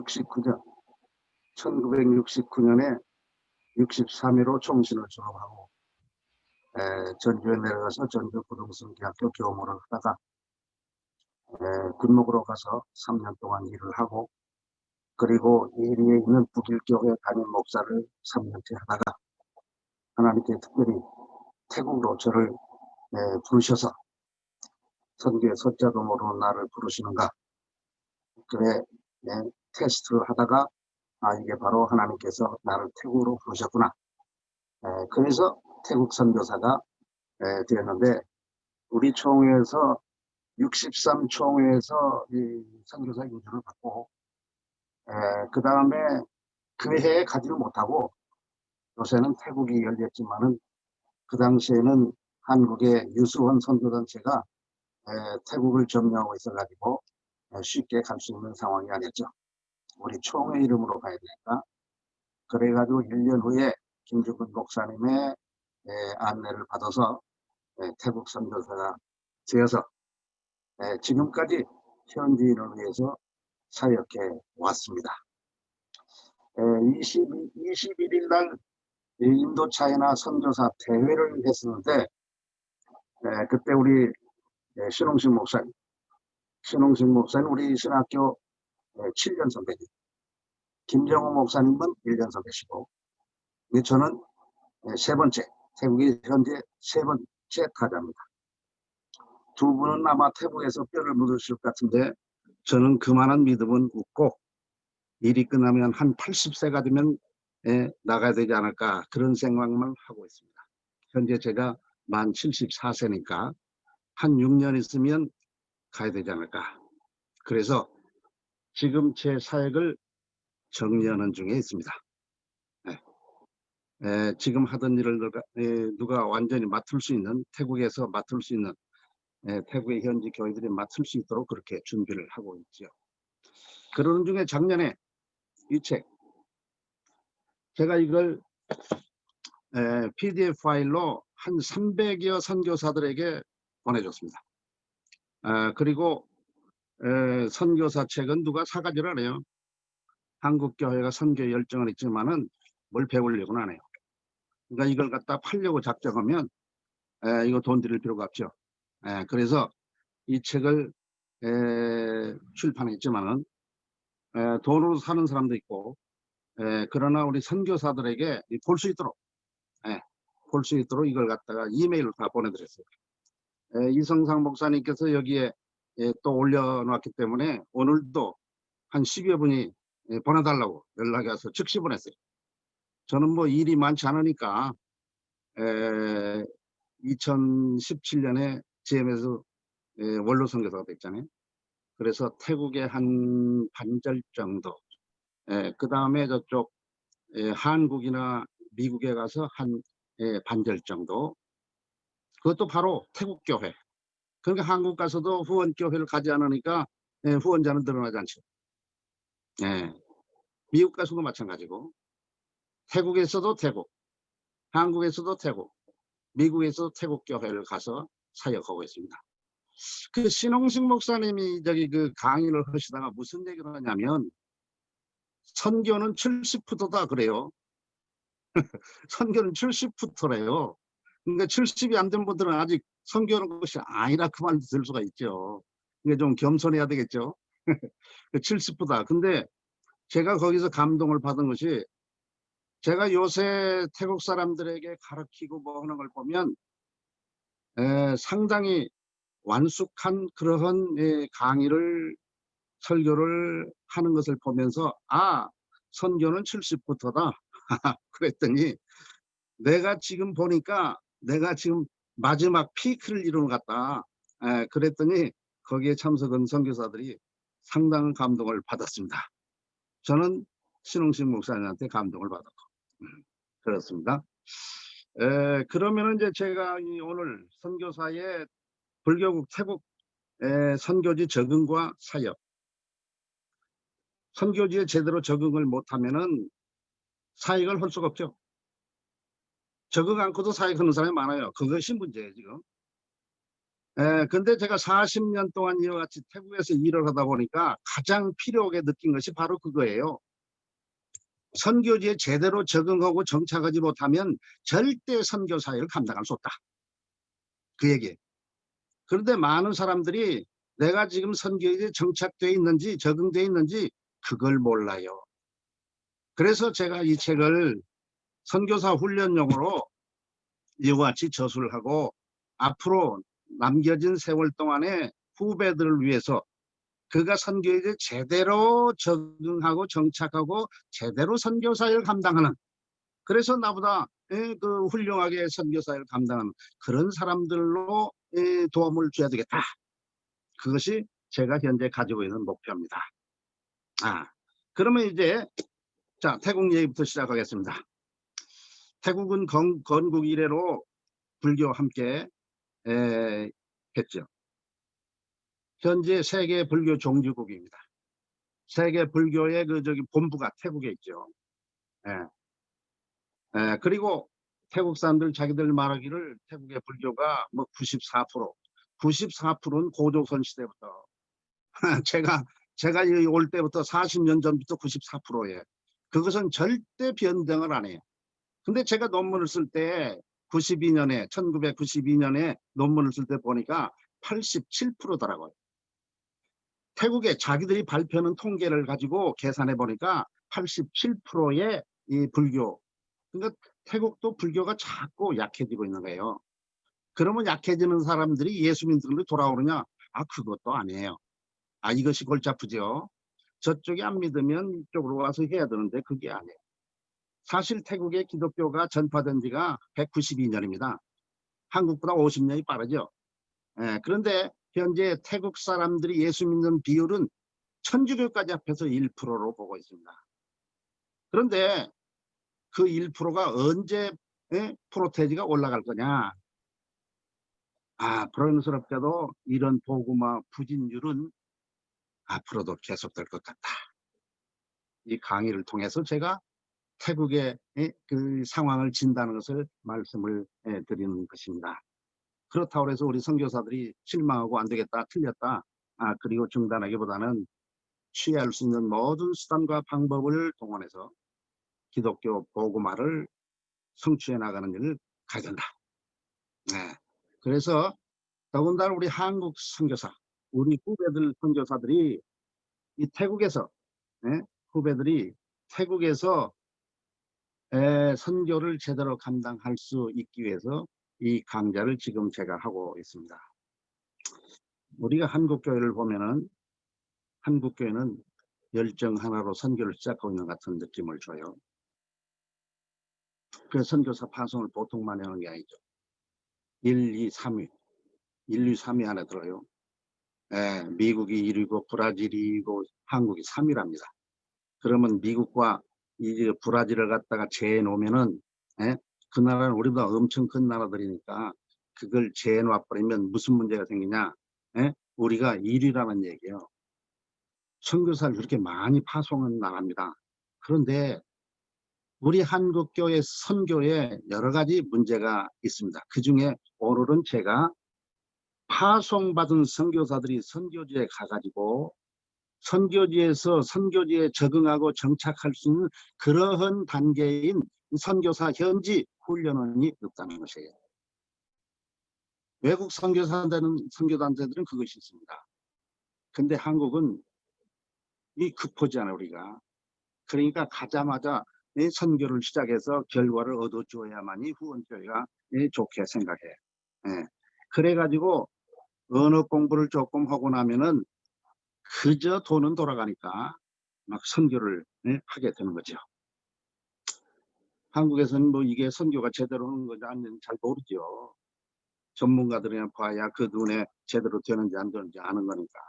1969년 1969년에 63회로 총신을 졸업하고 전주에 내려가서 전주부동산대학교 교무를 하다가 근목으로 가서 3년 동안 일을 하고, 그리고 예리에 있는 북일교회 담임 목사를 3년째 하다가 하나님께 특별히 태국으로 저를 부르셔서 선교의 서자도 모르는 나를 부르시는가, 그래 테스트를 하다가 이게 바로 하나님께서 나를 태국으로 부르셨구나. 그래서 태국 선교사가 되었는데, 우리 총회에서 63총회에서 이 선교사 인준을 받고, 그 다음에 그 해에 가지를 못하고, 요새는 태국이 열렸지만은 그 당시에는 한국의 유수원 선교단체가 태국을 점령하고 있어가지고 쉽게 갈 수 있는 상황이 아니었죠. 우리 총회 이름으로 가야 되니까. 그래가지고 1년 후에 김주근 목사님의 안내를 받아서 태국 선교사가 되어서 지금까지 현지인을 위해서 사역해 왔습니다. 21일 날 인도 차이나 선교사 대회를 했었는데, 그때 우리 신홍식 목사님 우리 신학교 7년 선배님, 김정호 목사님은 1년 선배시고, 저는 세 번째, 태국의 현재 세 번째 타자입니다. 두 분은 아마 태국에서 뼈를 묻으실 것 같은데, 저는 그만한 믿음은 없고, 일이 끝나면 한 80세가 되면 나가야 되지 않을까, 그런 생각만 하고 있습니다. 현재 제가 만 74세니까 한 6년 있으면 가야 되지 않을까. 그래서 지금 제 사역을 정리하는 중에 있습니다. 지금 하던 일을 누가 완전히 맡을 수 있는, 태국에서 맡을 수 있는, 태국의 현지 교회들이 맡을 수 있도록 그렇게 준비를 하고 있죠. 그러는 중에 작년에 이 책, 제가 이걸 PDF 파일로 한 300여 선교사들에게 보내줬습니다. 그리고 선교사 책은 누가 사가지를 않아요. 한국교회가 선교 열정은 있지만은 뭘 배우려고는 안 해요. 그러니까 이걸 갖다 팔려고 작정하면 이거 돈 들일 필요가 없죠. 그래서 이 책을 출판했지만은 돈으로 사는 사람도 있고, 그러나 우리 선교사들에게 볼 수 있도록 이걸 갖다가 이메일로 다 보내드렸어요. 이성상 목사님께서 여기에 또 올려놨기 때문에 오늘도 한 10여 분이 보내달라고 연락이 와서 즉시 보냈어요. 저는 뭐 일이 많지 않으니까 2017년에 GM에서 원로 선교사가 됐잖아요. 그래서 태국에 한 반절 정도, 그 다음에 저쪽 한국이나 미국에 가서 한 반절 정도, 그것도 바로 태국 교회. 그러니까 한국 가서도 후원 교회를 가지 않으니까 후원자는 늘어나지 않죠. 미국 가서도 마찬가지고, 태국에서도 태국, 한국에서도 태국, 미국에서도 태국 교회를 가서 사역하고 있습니다. 그 신홍식 목사님이 저기 그 강의를 하시다가 무슨 얘기를 하냐면, 선교는 70%다 그래요. 선교는 70%래요. 그러니까 70이 안 된 분들은 아직 선교하는 것이 아니라 그 말도 들 수가 있죠. 그러니까 좀 겸손해야 되겠죠. 70%다. 근데 제가 거기서 감동을 받은 것이, 제가 요새 태국 사람들에게 가르치고 뭐 하는 걸 보면 상당히 완숙한 그러한 강의를, 설교를 하는 것을 보면서 선교는 70%다. 그랬더니 내가 지금 보니까 내가 지금 마지막 피크를 이루는 것 같다. 그랬더니 거기에 참석한 선교사들이 상당한 감동을 받았습니다. 저는 신홍식 목사님한테 감동을 받았고 그렇습니다. 그러면은 이제 제가 오늘 선교사의 불교국 태국 선교지 적응과 사역, 선교지에 제대로 적응을 못하면은 사역을 할 수가 없죠. 적응 않고도 사역하는 사람이 많아요. 그것이 문제예요 지금. 근데 제가 40년 동안 이와 같이 태국에서 일을 하다 보니까 가장 필요하게 느낀 것이 바로 그거예요. 선교지에 제대로 적응하고 정착하지 못하면 절대 선교 사역을 감당할 수 없다. 그 얘기. 그런데 많은 사람들이 내가 지금 선교지에 정착되어 있는지 적응되어 있는지 그걸 몰라요. 그래서 제가 이 책을 선교사 훈련용으로 이와 같이 저술을 하고 앞으로 남겨진 세월 동안에 후배들을 위해서 그가 선교에 제대로 적응하고 정착하고 제대로 선교사역을 감당하는, 그래서 나보다 그 훌륭하게 선교사역을 감당하는 그런 사람들로 도움을 줘야 되겠다. 그것이 제가 현재 가지고 있는 목표입니다. 그러면 이제 자, 태국 얘기부터 시작하겠습니다. 태국은 건국 이래로 불교 함께 했죠. 현재 세계 불교 종주국입니다. 세계 불교의 본부가 태국에 있죠. 그리고 태국 사람들 자기들 말하기를 태국의 불교가 뭐 94%는 고조선 시대부터 제가 여기 올 때부터 40년 전부터 94%예요. 그것은 절대 변경을 안 해요. 근데 제가 논문을 쓸 때 1992년에 논문을 쓸 때 보니까 87%더라고요. 태국에 자기들이 발표하는 통계를 가지고 계산해 보니까 87%의 이 불교. 그러니까 태국도 불교가 자꾸 약해지고 있는 거예요. 그러면 약해지는 사람들이 예수 믿음으로 돌아오느냐? 그것도 아니에요. 이것이 골치 아프죠. 저쪽이 안 믿으면 이쪽으로 와서 해야 되는데 그게 아니에요. 사실 태국의 기독교가 전파된 지가 192년입니다. 한국보다 50년이 빠르죠. 그런데 현재 태국 사람들이 예수 믿는 비율은 천주교까지 합해서 1%로 보고 있습니다. 그런데 그 1%가 언제 프로테이지가 올라갈 거냐? 불행스럽게도 이런 복음화 부진율은 앞으로도 계속될 것 같다. 이 강의를 통해서 제가 태국의 그 상황을 진다는 것을 말씀을 드리는 것입니다. 그렇다고 해서 우리 선교사들이 실망하고 안 되겠다, 틀렸다, 그리고 중단하기보다는 취할 수 있는 모든 수단과 방법을 동원해서 기독교 복음화를 성취해 나가는 일을 가야 된다. 그래서 더군다나 우리 한국 선교사, 우리 후배들 선교사들이 이 태국에서 후배들이 태국에서 선교를 제대로 감당할 수 있기 위해서 이 강좌를 지금 제가 하고 있습니다. 우리가 한국교회를 보면은 한국교회는 열정 하나로 선교를 시작하고 있는 같은 느낌을 줘요. 그 선교사 파송을 보통 많이 하는 게 아니죠. 1, 2, 3위. 1, 2, 3위 안에 들어요. 미국이 1위고 브라질이고 한국이 3위랍니다. 그러면 미국과 이 브라질을 갖다가 재놓으면은 그 나라는 우리보다 엄청 큰 나라들이니까 그걸 재놓아버리면 무슨 문제가 생기냐? 우리가 1위라는 얘기예요. 선교사를 그렇게 많이 파송한 나라입니다. 그런데 우리 한국교회 선교에 여러 가지 문제가 있습니다. 그중에 오늘은 제가 파송받은 선교사들이 선교지에 가가지고 선교지에서 선교지에 적응하고 정착할 수 있는 그러한 단계인 선교사 현지 훈련원이 없다는 것이에요. 외국 선교단체들은 그것이 있습니다. 근데 한국은 이 급하잖아요, 우리가. 그러니까 가자마자 선교를 시작해서 결과를 얻어줘야만이 후원교회가 좋게 생각해. 그래가지고 언어 공부를 조금 하고 나면은 그저 돈은 돌아가니까 막 선교를 하게 되는 거죠. 한국에서는 뭐 이게 선교가 제대로 하는 건지 아닌지 잘 모르죠. 전문가들이나 봐야 그 눈에 제대로 되는지 안 되는지 아는 거니까.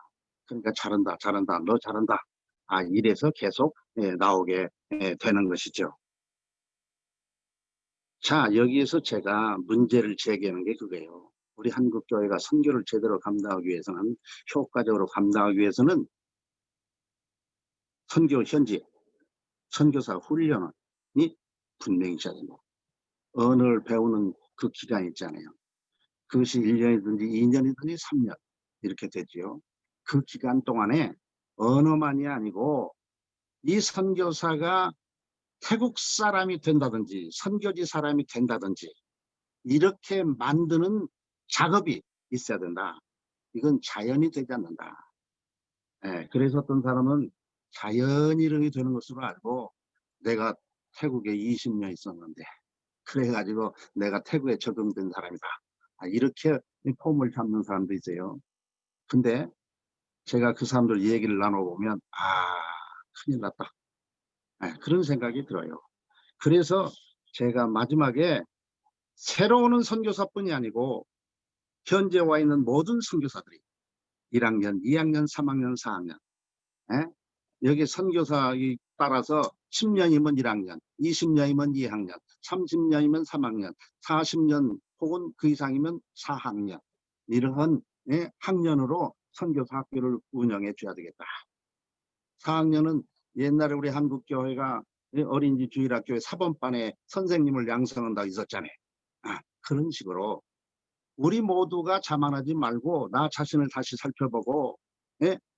그러니까 잘한다, 너 잘한다. 이래서 계속 나오게 되는 것이죠. 자, 여기에서 제가 문제를 제기하는 게 그거예요. 우리 한국교회가 선교를 제대로 감당하기 위해서는, 효과적으로 감당하기 위해서는 선교 현지 선교사 훈련이 분명히 있어야 됩니다. 언어를 배우는 그 기간이 있잖아요. 그것이 1년이든지 2년이든지 3년 이렇게 되지요. 그 기간 동안에 언어만이 아니고 이 선교사가 태국 사람이 된다든지 선교지 사람이 된다든지 이렇게 만드는 작업이 있어야 된다. 이건 자연이 되지 않는다. 예, 그래서 어떤 사람은 자연이름이 되는 것으로 알고 내가 태국에 20년 있었는데 그래가지고 내가 태국에 적응된 사람이다. 이렇게 폼을 잡는 사람도 있어요. 근데 제가 그 사람들 얘기를 나눠보면 큰일 났다. 예, 그런 생각이 들어요. 그래서 제가 마지막에 새로 오는 선교사뿐이 아니고 현재 와 있는 모든 선교사들이 1학년, 2학년, 3학년, 4학년 예? 여기 선교사에 따라서 10년이면 1학년, 20년이면 2학년, 30년이면 3학년, 40년 혹은 그 이상이면 4학년 이러한 학년으로 선교사 학교를 운영해 줘야 되겠다. 4학년은 옛날에 우리 한국교회가 어린이집 주일학교에 사범반에 선생님을 양성한다고 있었잖아요. 그런 식으로 우리 모두가 자만하지 말고 나 자신을 다시 살펴보고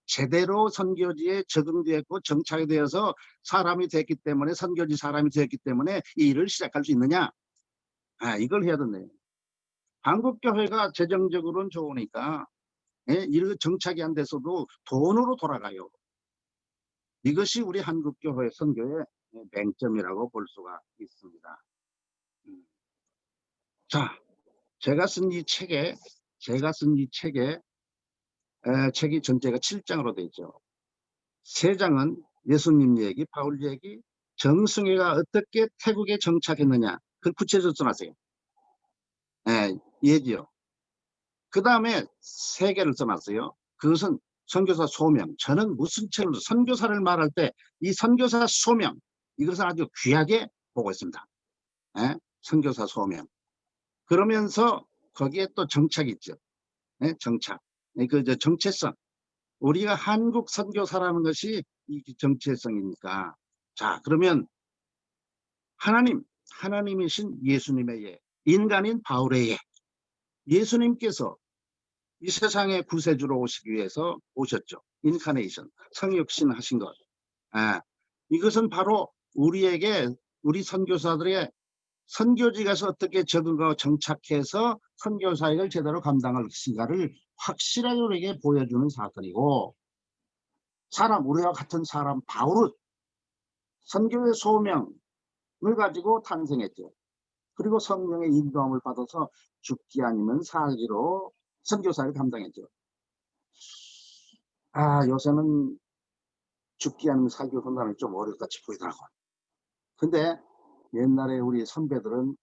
제대로 선교지에 적응되었고 정착이 되어서 사람이 됐기 때문에 선교지 사람이 되었기 때문에 이 일을 시작할 수 있느냐. 이걸 해야 된대요. 한국교회가 재정적으로는 좋으니까 이렇게 정착이 안 돼서도 돈으로 돌아가요. 이것이 우리 한국교회 선교의 맹점이라고 볼 수가 있습니다. 자, 제가 쓴 이 책에 책이 전체가 7장으로 되어 있죠. 3장은 예수님 얘기, 바울 얘기, 정승회가 어떻게 태국에 정착했느냐. 그걸 구체적으로 써놨어요. 얘기요. 그 다음에 3개를 써놨어요. 그것은 선교사 소명. 저는 무슨 책을 선교사를 말할 때 이 선교사 소명 이것을 아주 귀하게 보고 있습니다. 선교사 소명. 그러면서 거기에 또 정착이 있죠. 정착. 그 정체성. 우리가 한국 선교사라는 것이 이 정체성이니까. 자, 그러면 하나님이신 예수님의 예, 인간인 바울의 예. 예수님께서 이 세상의 구세주로 오시기 위해서 오셨죠. 인카네이션, 성육신 하신 것. 이것은 바로 우리 선교사들의 선교지 가서 어떻게 적응하고 정착해서 선교 사역을 제대로 감당할 것인가를 확실하게 우리에게 보여주는 사건이고, 우리와 같은 사람 바울은 선교의 소명을 가지고 탄생했죠. 그리고 성령의 인도함을 받아서 죽기 아니면 살기로 선교사를 감당했죠. 요새는 죽기 아니면 살기로 한다는 게 좀 어렵같이 보이더라고. 근데 옛날에 우리 선배들은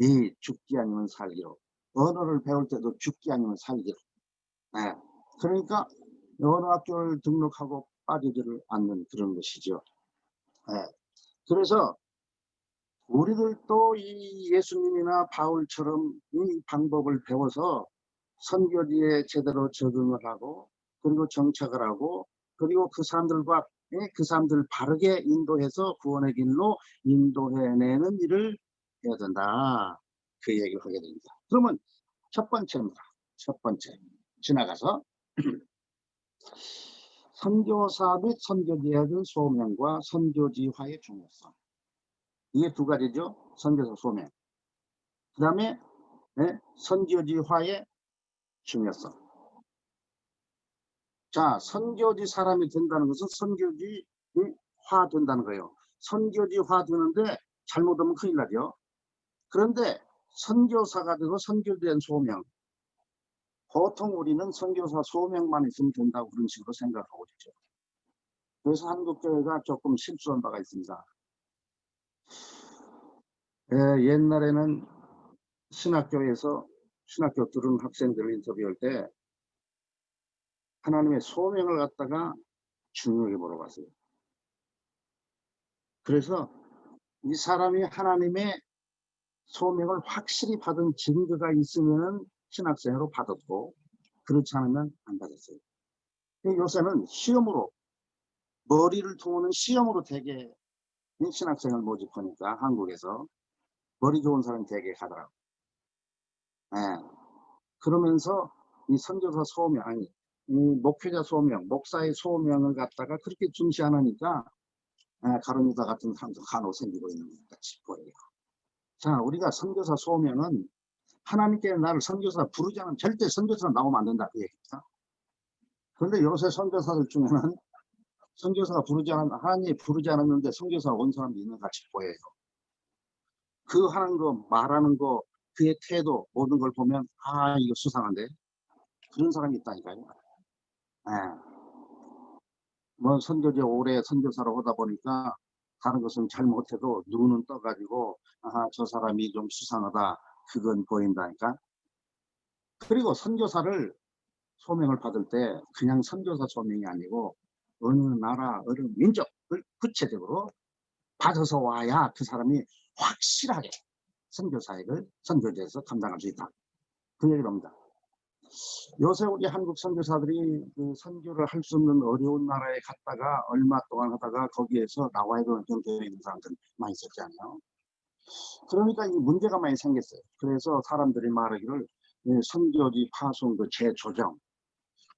이 죽기 아니면 살기로, 언어를 배울 때도 죽기 아니면 살기로. 그러니까 언어학교를 등록하고 빠지지를 않는 그런 것이죠. 그래서 우리들도 이 예수님이나 바울처럼 이 방법을 배워서 선교지에 제대로 적응을 하고 그리고 정착을 하고 그리고 그 사람들 바르게 인도해서 구원의 길로 인도해내는 일을 해야 된다. 그 얘기를 하게 됩니다. 그러면 첫 번째입니다. 첫 번째 지나가서 선교사 및 선교지에 대한 소명과 선교지화의 중요성. 이게 두 가지죠. 선교사 소명. 그 다음에 선교지화의 중요성. 자, 선교지 사람이 된다는 것은 선교지화 된다는 거예요. 선교지화 되는데 잘못하면 큰일 나죠. 그런데 선교사가 되고 선교지에 대한 소명. 보통 우리는 선교사 소명만 있으면 된다고 그런 식으로 생각하고 있죠. 그래서 한국교회가 조금 실수한 바가 있습니다. 옛날에는 신학교 들은 학생들을 인터뷰할 때 하나님의 소명을 갖다가 중요하게 물어봤어요. 그래서 이 사람이 하나님의 소명을 확실히 받은 증거가 있으면 신학생으로 받았고 그렇지 않으면 안 받았어요. 요새는 시험으로 머리를 통하는 시험으로 되게 신학생을 모집하니까 한국에서 머리 좋은 사람이 되게 가더라고요. 그러면서 이 선교사 소명, 아니, 이 목회자 소명, 목사의 소명을 갖다가 그렇게 중시 안 하니까 가룟유다 같은 사람도 간혹 생기고 있는 것 같이 보여요. 자, 우리가 선교사 소명은 하나님께 나를 선교사 부르지 않으면 절대 선교사 나오면 안 된다 그 얘기입니다. 그런데 요새 선교사들 중에는 선교사가 부르지 않은, 하나님이 부르지 않았는데 선교사 온 사람도 있는 것 같이 보여요. 그 하는 거, 말하는 거, 그의 태도, 모든 걸 보면 이거 수상한데 그런 사람이 있다니까요. 뭐 선교제 오래 선교사로 하다 보니까 다른 것은 잘 못해도 눈은 떠가지고 저 사람이 좀 수상하다 그건 보인다니까. 그리고 선교사를 소명을 받을 때 그냥 선교사 소명이 아니고 어느 나라 어느 민족을 구체적으로 받아서 와야 그 사람이 확실하게 선교사역을 선교제에서 감당할 수 있다 그 얘기를 합니다. 요새 우리 한국 선교사들이 그 선교를 할 수 없는 어려운 나라에 갔다가 얼마 동안 하다가 거기에서 나와야 되는 경계에 있는 사람들 많이 있었잖아요. 그러니까 이 문제가 많이 생겼어요. 그래서 사람들이 말하기를 선교지 파송 그 재조정,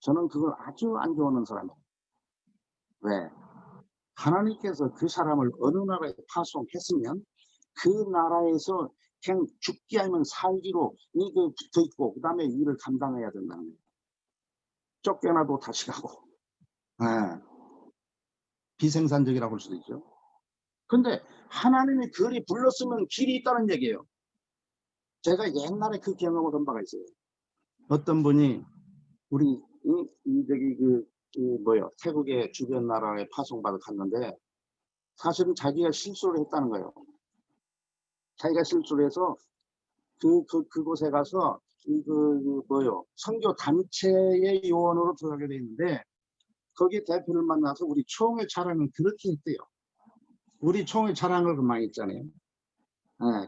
저는 그걸 아주 안 좋아하는 사람이에요. 왜? 하나님께서 그 사람을 어느 나라에 파송했으면 그 나라에서 그냥 죽기 아니면 살기로 이거 붙어 있고 그 다음에 일을 감당해야 된다는 거예요. 쫓겨나도 다시 가고 비생산적이라고 할 수도 있죠. 근데 하나님이 그리 불렀으면 길이 있다는 얘기예요. 제가 옛날에 그 경험을 한 바가 있어요. 어떤 분이 우리 저기 태국의 주변 나라에 파송받아 갔는데 사실은 자기가 실수를 했다는 거예요. 자기가 실수를 해서 그곳에 가서 선교 단체의 요원으로 들어가게 돼 있는데 거기 대표를 만나서 우리 총회 자랑을 그렇게 했대요. 우리 총회 자랑을 많이 했잖아요.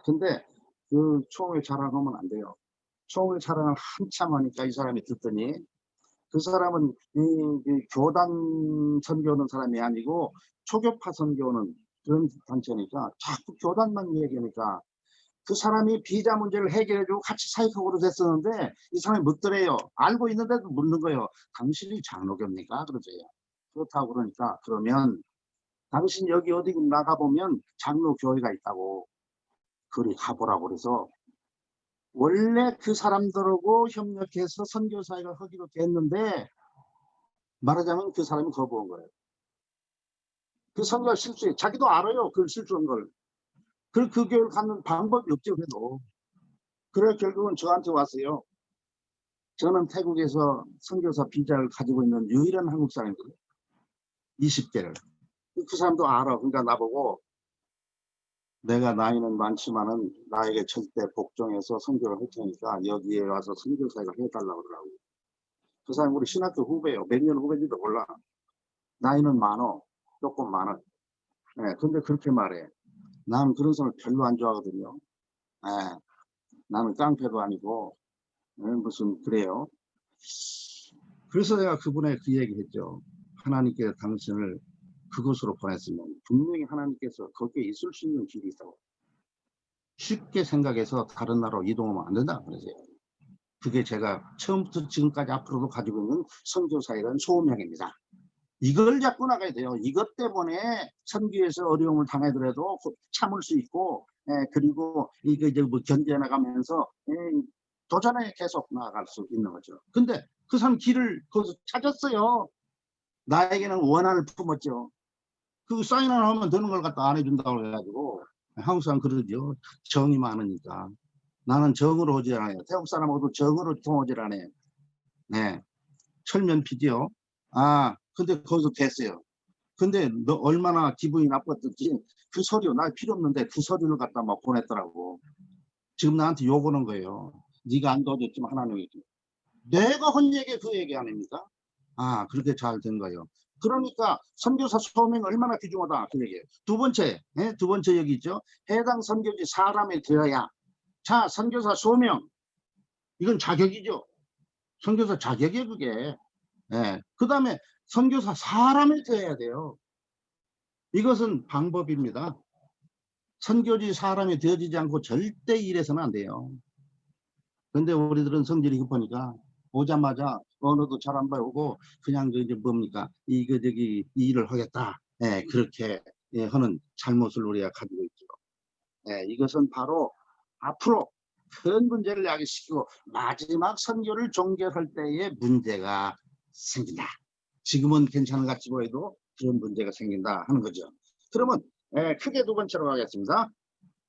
근데 그 총회 자랑하면 안 돼요. 총회 자랑을 한참 하니까 이 사람이 듣더니 그 사람은 이 교단 선교하는 사람이 아니고 초교파 선교는 그런 단체니까 자꾸 교단만 얘기하니까 그 사람이 비자 문제를 해결해주고 같이 사역하고도 됐었는데 이 사람이 묻더래요. 알고 있는데도 묻는 거예요. 당신이 장로교입니까? 그러세요. 그렇다고 그러니까 그러면 당신 여기 어디 나가보면 장로교회가 있다고 그리 가보라고 그래서 원래 그 사람들하고 협력해서 선교사역을 하기로 됐는데 말하자면 그 사람이 거부한 거예요. 그 선교가 실수해. 자기도 알아요. 그 실수한 걸. 그 교회를 갖는 방법이 없죠. 그래도. 그래 결국은 저한테 왔어요. 저는 태국에서 선교사 비자를 가지고 있는 유일한 한국 사람이거든요. 20개를. 그 사람도 알아. 그러니까 나보고 내가 나이는 많지만은 나에게 절대 복종해서 선교를 할 테니까 여기에 와서 선교사역을 해달라고 그러더라고요. 그 사람 우리 신학교 후배예요. 몇 년 후배인지도 몰라. 나이는 많어. 조금 많아. 근데 그렇게 말해. 나는 그런 사람을 별로 안 좋아하거든요. 나는 깡패도 아니고 무슨 그래요. 그래서 내가 그분의 그 얘기했죠. 하나님께서 당신을 그곳으로 보냈으면 분명히 하나님께서 거기에 있을 수 있는 길이 있다고. 쉽게 생각해서 다른 나라로 이동하면 안 된다 그러세요. 그게 제가 처음부터 지금까지 앞으로도 가지고 있는 선교사에 대한 소명입니다. 이걸 잡고 나가야 돼요. 이것 때문에 선교에서 어려움을 당하더라도 참을 수 있고 그리고 이거 이제 뭐 견뎌 나가면서 도전에 계속 나아갈 수 있는 거죠. 근데 그 사람 길을 거기서 찾았어요. 나에게는 원한을 품었죠. 그 사인 하나 하면 되는 걸 갖다 안 해준다고 해가지고 한국 사람 그러죠. 정이 많으니까. 나는 정으로 오질 않아요. 태국 사람하고도 정으로 통하질 않아요. 철면피지요. 근데 거기서 됐어요. 근데 너 얼마나 기분이 나빴던지 그 서류 날 필요 없는데 그 서류를 갖다 막 보냈더라고. 지금 나한테 욕하는 거예요. 네가 안 도와줬지만 하나님이 내가 한 얘기 그 얘기 아닙니까? 그렇게 잘 된 거예요. 그러니까 선교사 소명이 얼마나 귀중하다 그 얘기예요. 두 번째 여기 있죠. 해당 선교지 사람이 되어야. 자, 선교사 소명 이건 자격이죠. 선교사 자격이에요 그게. 그 다음에 선교사 사람이 되어야 돼요. 이것은 방법입니다. 선교지 사람이 되어지지 않고 절대 일해서는 안 돼요. 근데 우리들은 성질이 급하니까 오자마자 언어도 잘 안 배우고 그냥 이제 뭡니까 이거 저기 이 일을 하겠다. 예, 그렇게 예, 하는 잘못을 우리가 가지고 있죠. 예, 이것은 바로 앞으로 큰 문제를 야기시키고 마지막 선교를 종결할 때에 문제가 생긴다. 지금은 괜찮은 것 같이 보여도 그런 문제가 생긴다 하는 거죠. 그러면 예, 크게 두 번째로 가겠습니다.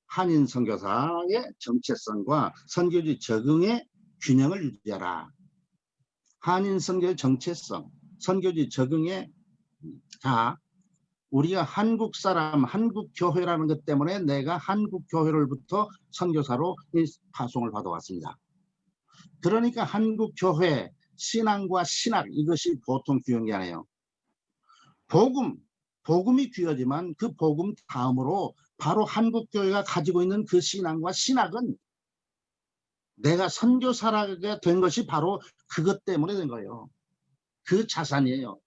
한인 선교사의 정체성과 선교지 적응의 균형을 유지하라. 한인 선교의 정체성, 선교지 적응의 자, 우리가 한국 사람, 한국 교회라는 것 때문에 내가 한국 교회로부터 선교사로 파송을 받아왔습니다. 그러니까 한국 교회 신앙과 신학 이것이 보통 귀한 게 아니에요. 복음이 귀하지만 그 복음 다음으로 바로 한국 교회가 가지고 있는 그 신앙과 신학은 내가 선교사라게 된 것이 바로 그것 때문에 된 거예요. 그 자산이에요.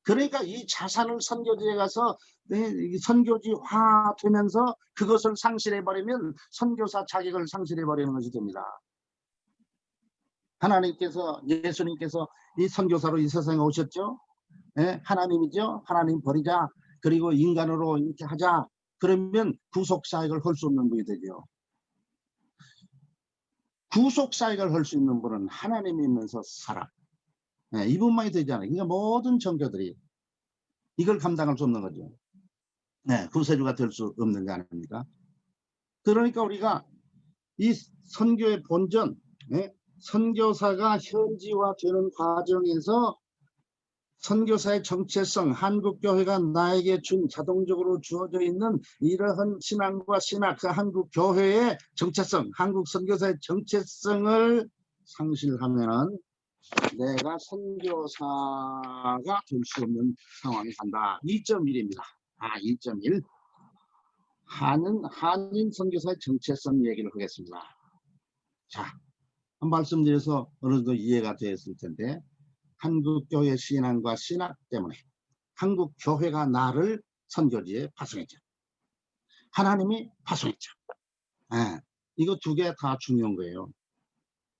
그러니까 이 자산을 선교지에 가서 선교지화 되면서 그것을 상실해버리면 선교사 자격을 상실해버리는 것이 됩니다. 하나님께서 예수님께서 이 선교사로 이 세상에 오셨죠. 예? 하나님이죠. 하나님 버리자. 그리고 인간으로 이렇게 하자. 그러면 구속사역을 할 수 없는 분이 되죠. 구속사역을 할 수 있는 분은 하나님이 있면서 사람. 예, 이분만이 되잖아요. 그러니까 모든 종교들이 이걸 감당할 수 없는 거죠. 네, 구세주가 될 수 없는 거 아닙니까? 그러니까 우리가 이 선교의 본전, 예? 선교사가 현지화되는 과정에서 선교사의 정체성, 한국교회가 나에게 준 자동적으로 주어져 있는 이러한 신앙과 신학, 그 한국교회의 정체성, 한국 선교사의 정체성을 상실하면은 내가 선교사가 될 수 없는 상황이 간다. 2.1입니다. 2.1. 한인 선교사의 정체성 얘기를 하겠습니다. 자, 한 말씀드려서 어느 정도 이해가 되었을 텐데, 한국교회 신앙과 신학 때문에 한국교회가 나를 선교지에 파송했죠. 하나님이 파송했죠. 예, 이거 두 개 다 중요한 거예요.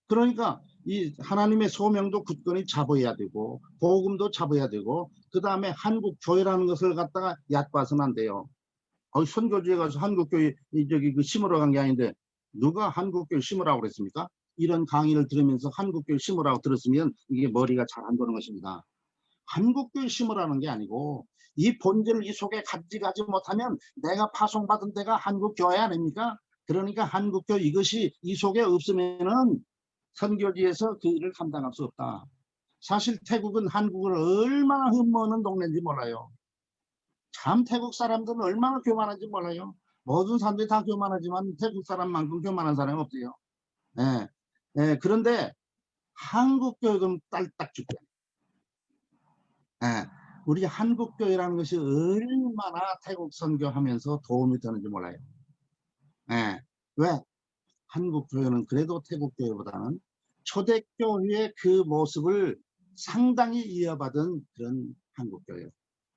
그러니까 이 하나님의 소명도 굳건히 잡아야 되고 복음도 잡아야 되고 그 다음에 한국교회라는 것을 갖다가 얕봐서는 안 돼요. 선교지에 가서 한국교회 저기 심으러 간 게 아닌데 누가 한국교회 심으라고 그랬습니까? 이런 강의를 들으면서 한국교회 심으라고 들었으면 이게 머리가 잘 안 도는 것입니다. 한국교회 심으라는 게 아니고 이 본질을 이 속에 가지 못하면 내가 파송받은 데가 한국교회 아닙니까? 그러니까 한국교회 이것이 이 속에 없으면은 선교지에서 그 일을 감당할 수 없다. 사실 태국은 한국을 얼마나 흠모하는 동네인지 몰라요. 참 태국 사람들은 얼마나 교만한지 몰라요. 모든 사람들이 다 교만하지만 태국 사람만큼 교만한 사람이 없어요. 예. 예, 그런데 한국 교육은 딸딱 죽게. 예. 우리 한국 교회라는 것이 얼마나 태국 선교하면서 도움이 되는지 몰라요. 예. 왜? 한국 교회는 그래도 태국 교회보다는 초대교회의 그 모습을 상당히 이어받은 그런 한국 교회.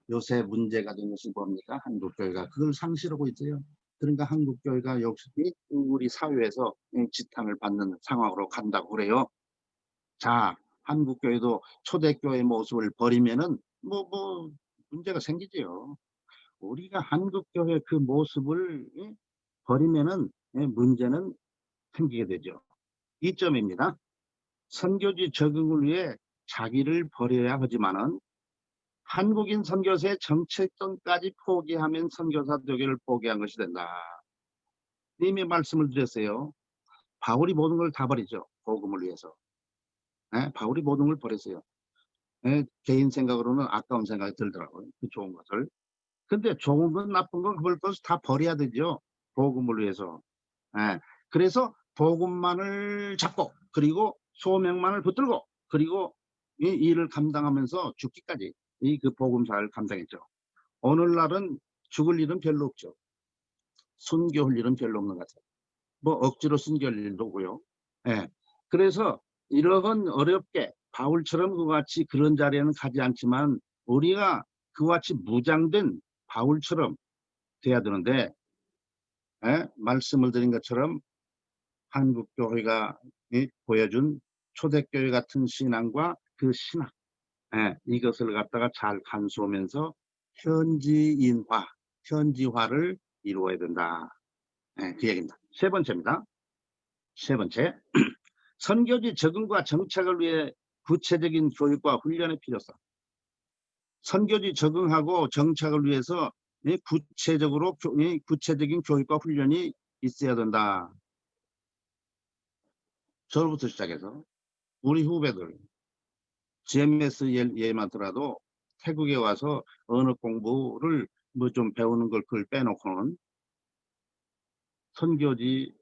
요새 문제가 된 것이 뭡니까? 한국교회가 그걸 상실하고 있어요. 그러니까 한국교회가 역시 우리 사회에서 지탄을 받는 상황으로 간다고 그래요. 자, 한국교회도 초대교회 모습을 버리면은 뭐 문제가 생기죠. 우리가 한국교회 그 모습을 버리면은 문제는 생기게 되죠. 2점입니다. 선교지 적응을 위해 자기를 버려야 하지만은 한국인 선교사의 정체성까지 포기하면 선교사 되기를 포기한 것이 된다. 이미 말씀을 드렸어요. 바울이 모든 걸 다 버리죠. 복음을 위해서. 바울이 모든 걸 버렸어요. 개인 생각으로는 아까운 생각이 들더라고요. 그 좋은 것을. 근데 좋은 건 나쁜 건 그걸 다 버려야 되죠. 복음을 위해서. 그래서 복음만을 잡고 그리고 소명만을 붙들고 그리고 이 일을 감당하면서 죽기까지 이 그 복음사를 감당했죠. 오늘날은 죽을 일은 별로 없죠. 순교할 일은 별로 없는 것 같아요. 뭐 억지로 순교할 일도 없고요. 예. 그래서 이러한 어렵게 바울처럼 그와 같이 그런 자리에는 가지 않지만 우리가 그와 같이 무장된 바울처럼 돼야 되는데 말씀을 드린 것처럼 한국교회가 보여준 초대교회 같은 신앙과 그 신학, 이것을 갖다가 잘 간수하면서 현지인화, 현지화를 이루어야 된다. 그 얘기입니다. 세 번째입니다. 세 번째, 선교지 적응과 정착을 위해 구체적인 교육과 훈련의 필요성. 선교지 적응하고 정착을 위해서 구체적인 교육과 훈련이 있어야 된다. 저로부터 시작해서 우리 후배들, GMS 예만 들어도 태국에 와서 언어 공부를 뭐 좀 배우는 걸 그걸 빼놓고는 선교지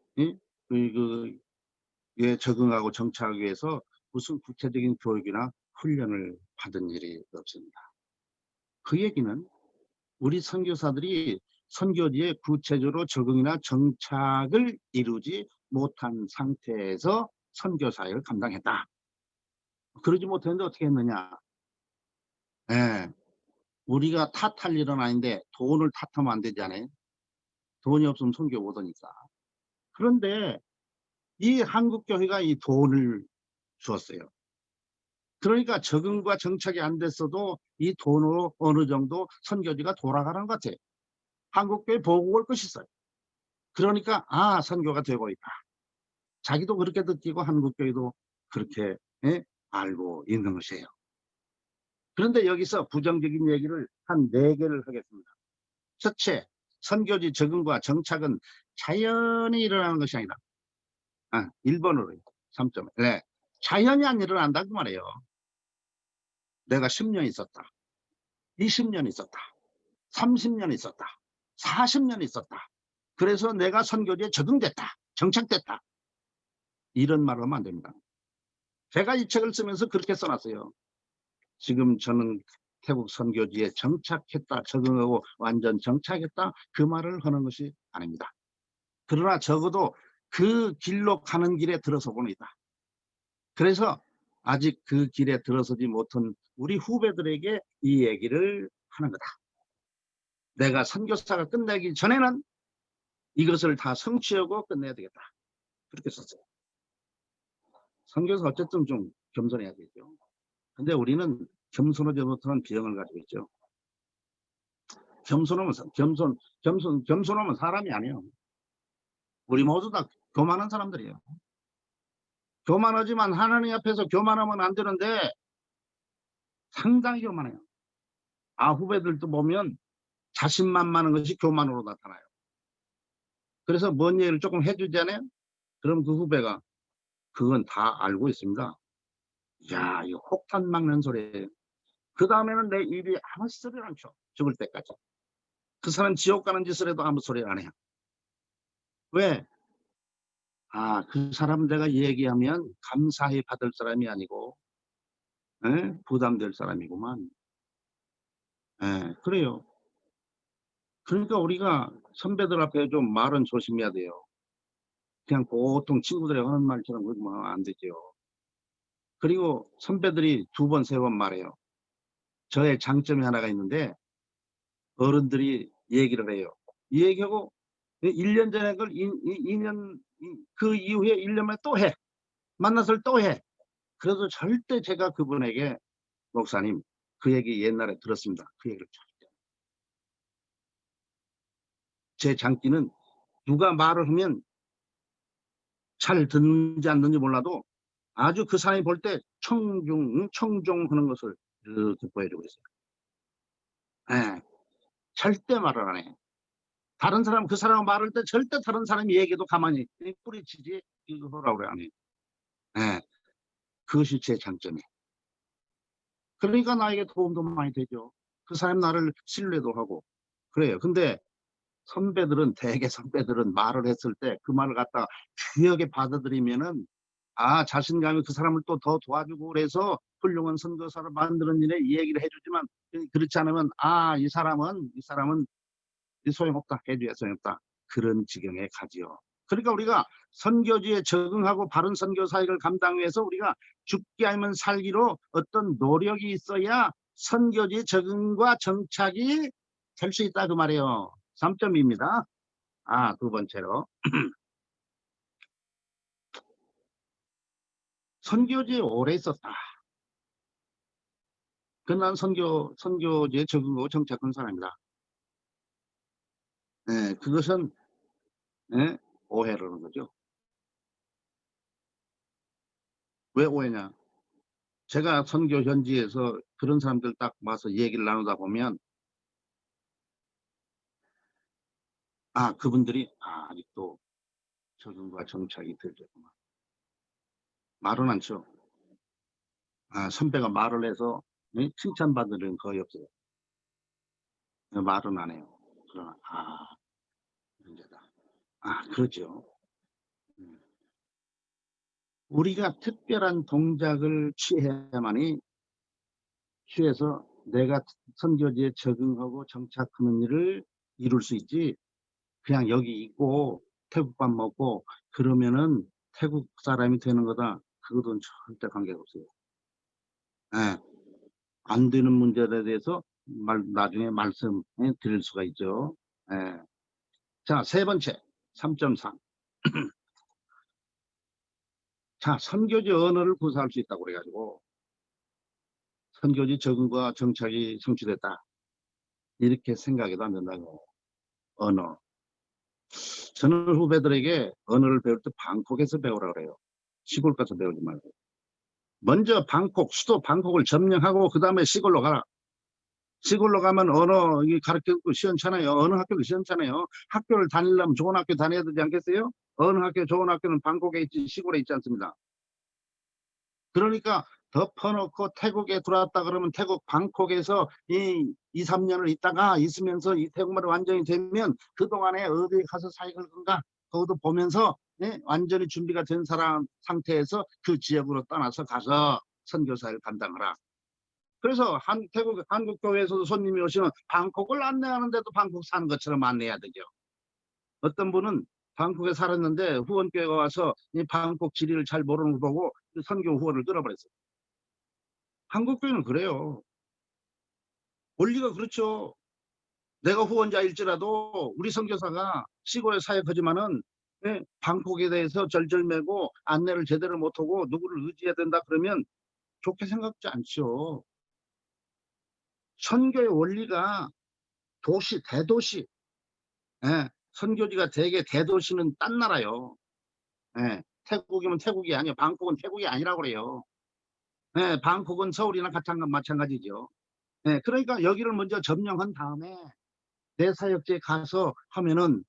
에 적응하고 정착하기 위해서 무슨 구체적인 교육이나 훈련을 받은 일이 없습니다. 그 얘기는 우리 선교사들이 선교지에 구체적으로 적응이나 정착을 이루지 못한 상태에서 선교 사역을 감당했다. 그러지 못했는데 어떻게 했느냐? 우리가 탓할 일은 아닌데 돈을 탓하면 안 되잖아요. 돈이 없으면 선교 못 오니까. 그런데 이 한국교회가 이 돈을 주었어요. 그러니까 적응과 정착이 안 됐어도 이 돈으로 어느 정도 선교지가 돌아가는 것 같아요. 한국교회 보고 올 것이 있어요. 그러니까 선교가 되고 있다. 자기도 그렇게 느끼고 한국교회도 그렇게 알고 있는 것이에요. 그런데 여기서 부정적인 얘기를 한 4개를 하겠습니다. 첫째, 선교지 적응과 정착은 자연히 일어나는 것이 아니다. 1번으로 3점. 네. 자연이 안 일어난다 그 말이에요. 내가 10년 있었다. 20년 있었다. 30년 있었다. 40년 있었다. 그래서 내가 선교지에 적응됐다. 정착됐다. 이런 말을 하면 안 됩니다. 제가 이 책을 쓰면서 그렇게 써놨어요. 지금 저는 태국 선교지에 정착했다. 적응하고 완전 정착했다. 그 말을 하는 것이 아닙니다. 그러나 적어도 그 길로 가는 길에 들어서고는 있다. 그래서 아직 그 길에 들어서지 못한 우리 후배들에게 이 얘기를 하는 거다. 내가 선교사가 끝나기 전에는 이것을 다 성취하고 끝내야 되겠다. 그렇게 썼어요. 선교사 어쨌든 좀 겸손해야 되죠. 근데 우리는 겸손하지 못하는 비형을 가지고 있죠. 겸손하면 사람이 아니에요. 우리 모두 다 교만한 사람들이에요. 교만하지만 하나님 앞에서 교만하면 안 되는데 상당히 교만해요. 후배들도 보면 자신만만한 것이 교만으로 나타나요. 그래서 뭔 얘기를 조금 해주잖아요. 그럼 그 후배가 그건 다 알고 있습니다. 야, 이거 혹탄 막는 소리예요. 그 다음에는 내 입이 아무 소리를 안 쳐. 죽을 때까지. 그 사람 지옥 가는 짓을 해도 아무 소리 안 해요. 왜? 그 사람 내가 얘기하면 감사히 받을 사람이 아니고 부담될 사람이구만. 그래요. 그러니까 우리가 선배들 앞에 좀 말은 조심해야 돼요. 그냥 보통 친구들이 하는 말처럼 그러면 뭐 안 되죠. 그리고 선배들이 2번, 3번 말해요. 저의 장점이 하나가 있는데 어른들이 얘기를 해요. 이 얘기하고 1년 전에 그걸 2년 그 이후에 1년 만에 또 해. 만나서 또 해. 그래도 절대 제가 그분에게 목사님 그 얘기 옛날에 들었습니다. 그 얘기를 절대. 제 장기는 누가 말을 하면 잘 듣는지 안 듣는지 몰라도 아주 그 사람이 볼 때 청중하는 것을 이렇게 보여주고 있어요. 절대 말을 안 해. 다른 사람 그 사람 말할 때 절대 다른 사람이 얘기도 가만히 뿌리치지 이거 하라고 그래 안 해. 그것이 제 장점이에요. 그러니까 나에게 도움도 많이 되죠. 그 사람 나를 신뢰도 하고 그래요. 근데 대개 선배들은 말을 했을 때 그 말을 갖다가 귀하게 받아들이면은 자신감이 그 사람을 또 더 도와주고 그래서 훌륭한 선교사를 만드는 일에 이 얘기를 해주지만 그렇지 않으면 이 사람은 소용없다. 해줘야 소용없다. 그런 지경에 가지요. 그러니까 우리가 선교지에 적응하고 바른 선교 사역을 감당하기 위해서 우리가 죽기 아니면 살기로 어떤 노력이 있어야 선교지 적응과 정착이 될 수 있다 그 말이에요. 3점입니다. 2번째로 선교지에 오래 있었다. 그난 선교지에 적응하고 정착한 사람이다. 예, 그것은 예, 오해라는 거죠. 왜 오해냐? 제가 선교 현지에서 그런 사람들 딱 와서 얘기를 나누다 보면 그분들이 아직도 적응과 정착이 덜 됐구나. 말은 않죠. 선배가 말을 해서 칭찬받는 일은 거의 없어요. 말은 안 해요. 그러나 문제다. 그렇죠. 음. 우리가 특별한 동작을 취해서 내가 선교지에 적응하고 정착하는 일을 이룰 수 있지. 그냥 여기 있고 태국밥 먹고 그러면은 태국 사람이 되는 거다. 그것은 절대 관계가 없어요. 예. 안 되는 문제에 대해서 나중에 말씀해 드릴 수가 있죠. 예. 자, 세 번째 3.3. 자, 선교지 언어를 구사할 수 있다고 그래가지고 선교지 적응과 정착이 성취됐다. 이렇게 생각해도 안 된다고. 언어. 저는 후배들에게 언어를 배울 때 방콕에서 배우라 그래요. 시골 가서 배우지 말고. 먼저 수도 방콕을 점령하고 그 다음에 시골로 가라. 시골로 가면 언어 가르치고 시원찮아요. 어느 학교도 시원찮아요. 학교를 다니려면 좋은 학교 다녀야 되지 않겠어요? 어느 학교 좋은 학교는 방콕에 있지 시골에 있지 않습니다. 그러니까 덮어놓고 태국에 들어왔다 그러면 태국 방콕에서 2, 3년을 있으면서 이 태국말이 완전히 되면 그동안에 어디 가서 사역을 건가 그것도 보면서 완전히 준비가 된 사람 상태에서 그 지역으로 떠나서 가서 선교사를 감당하라. 그래서 한국 교회에서도 손님이 오시면 방콕을 안내하는데도 방콕 사는 것처럼 안내해야 되죠. 어떤 분은 방콕에 살았는데 후원교회가 와서 이 방콕 지리를 잘 모르는 걸 보고 선교 후원을 끊어버렸어요. 한국 교회는 그래요. 원리가 그렇죠. 내가 후원자일지라도 우리 선교사가 시골에 사역하지만은 방콕에 대해서 절절매고 안내를 제대로 못하고 누구를 의지해야 된다 그러면 좋게 생각지 않죠. 선교의 원리가 대도시, 선교지가 대개 대도시는 딴 나라요. 태국이면 태국이 아니에요. 방콕은 태국이 아니라고 그래요. 방콕은 서울이나 마찬가지죠. 그러니까 여기를 먼저 점령한 다음에 내 사역지에 가서 하면은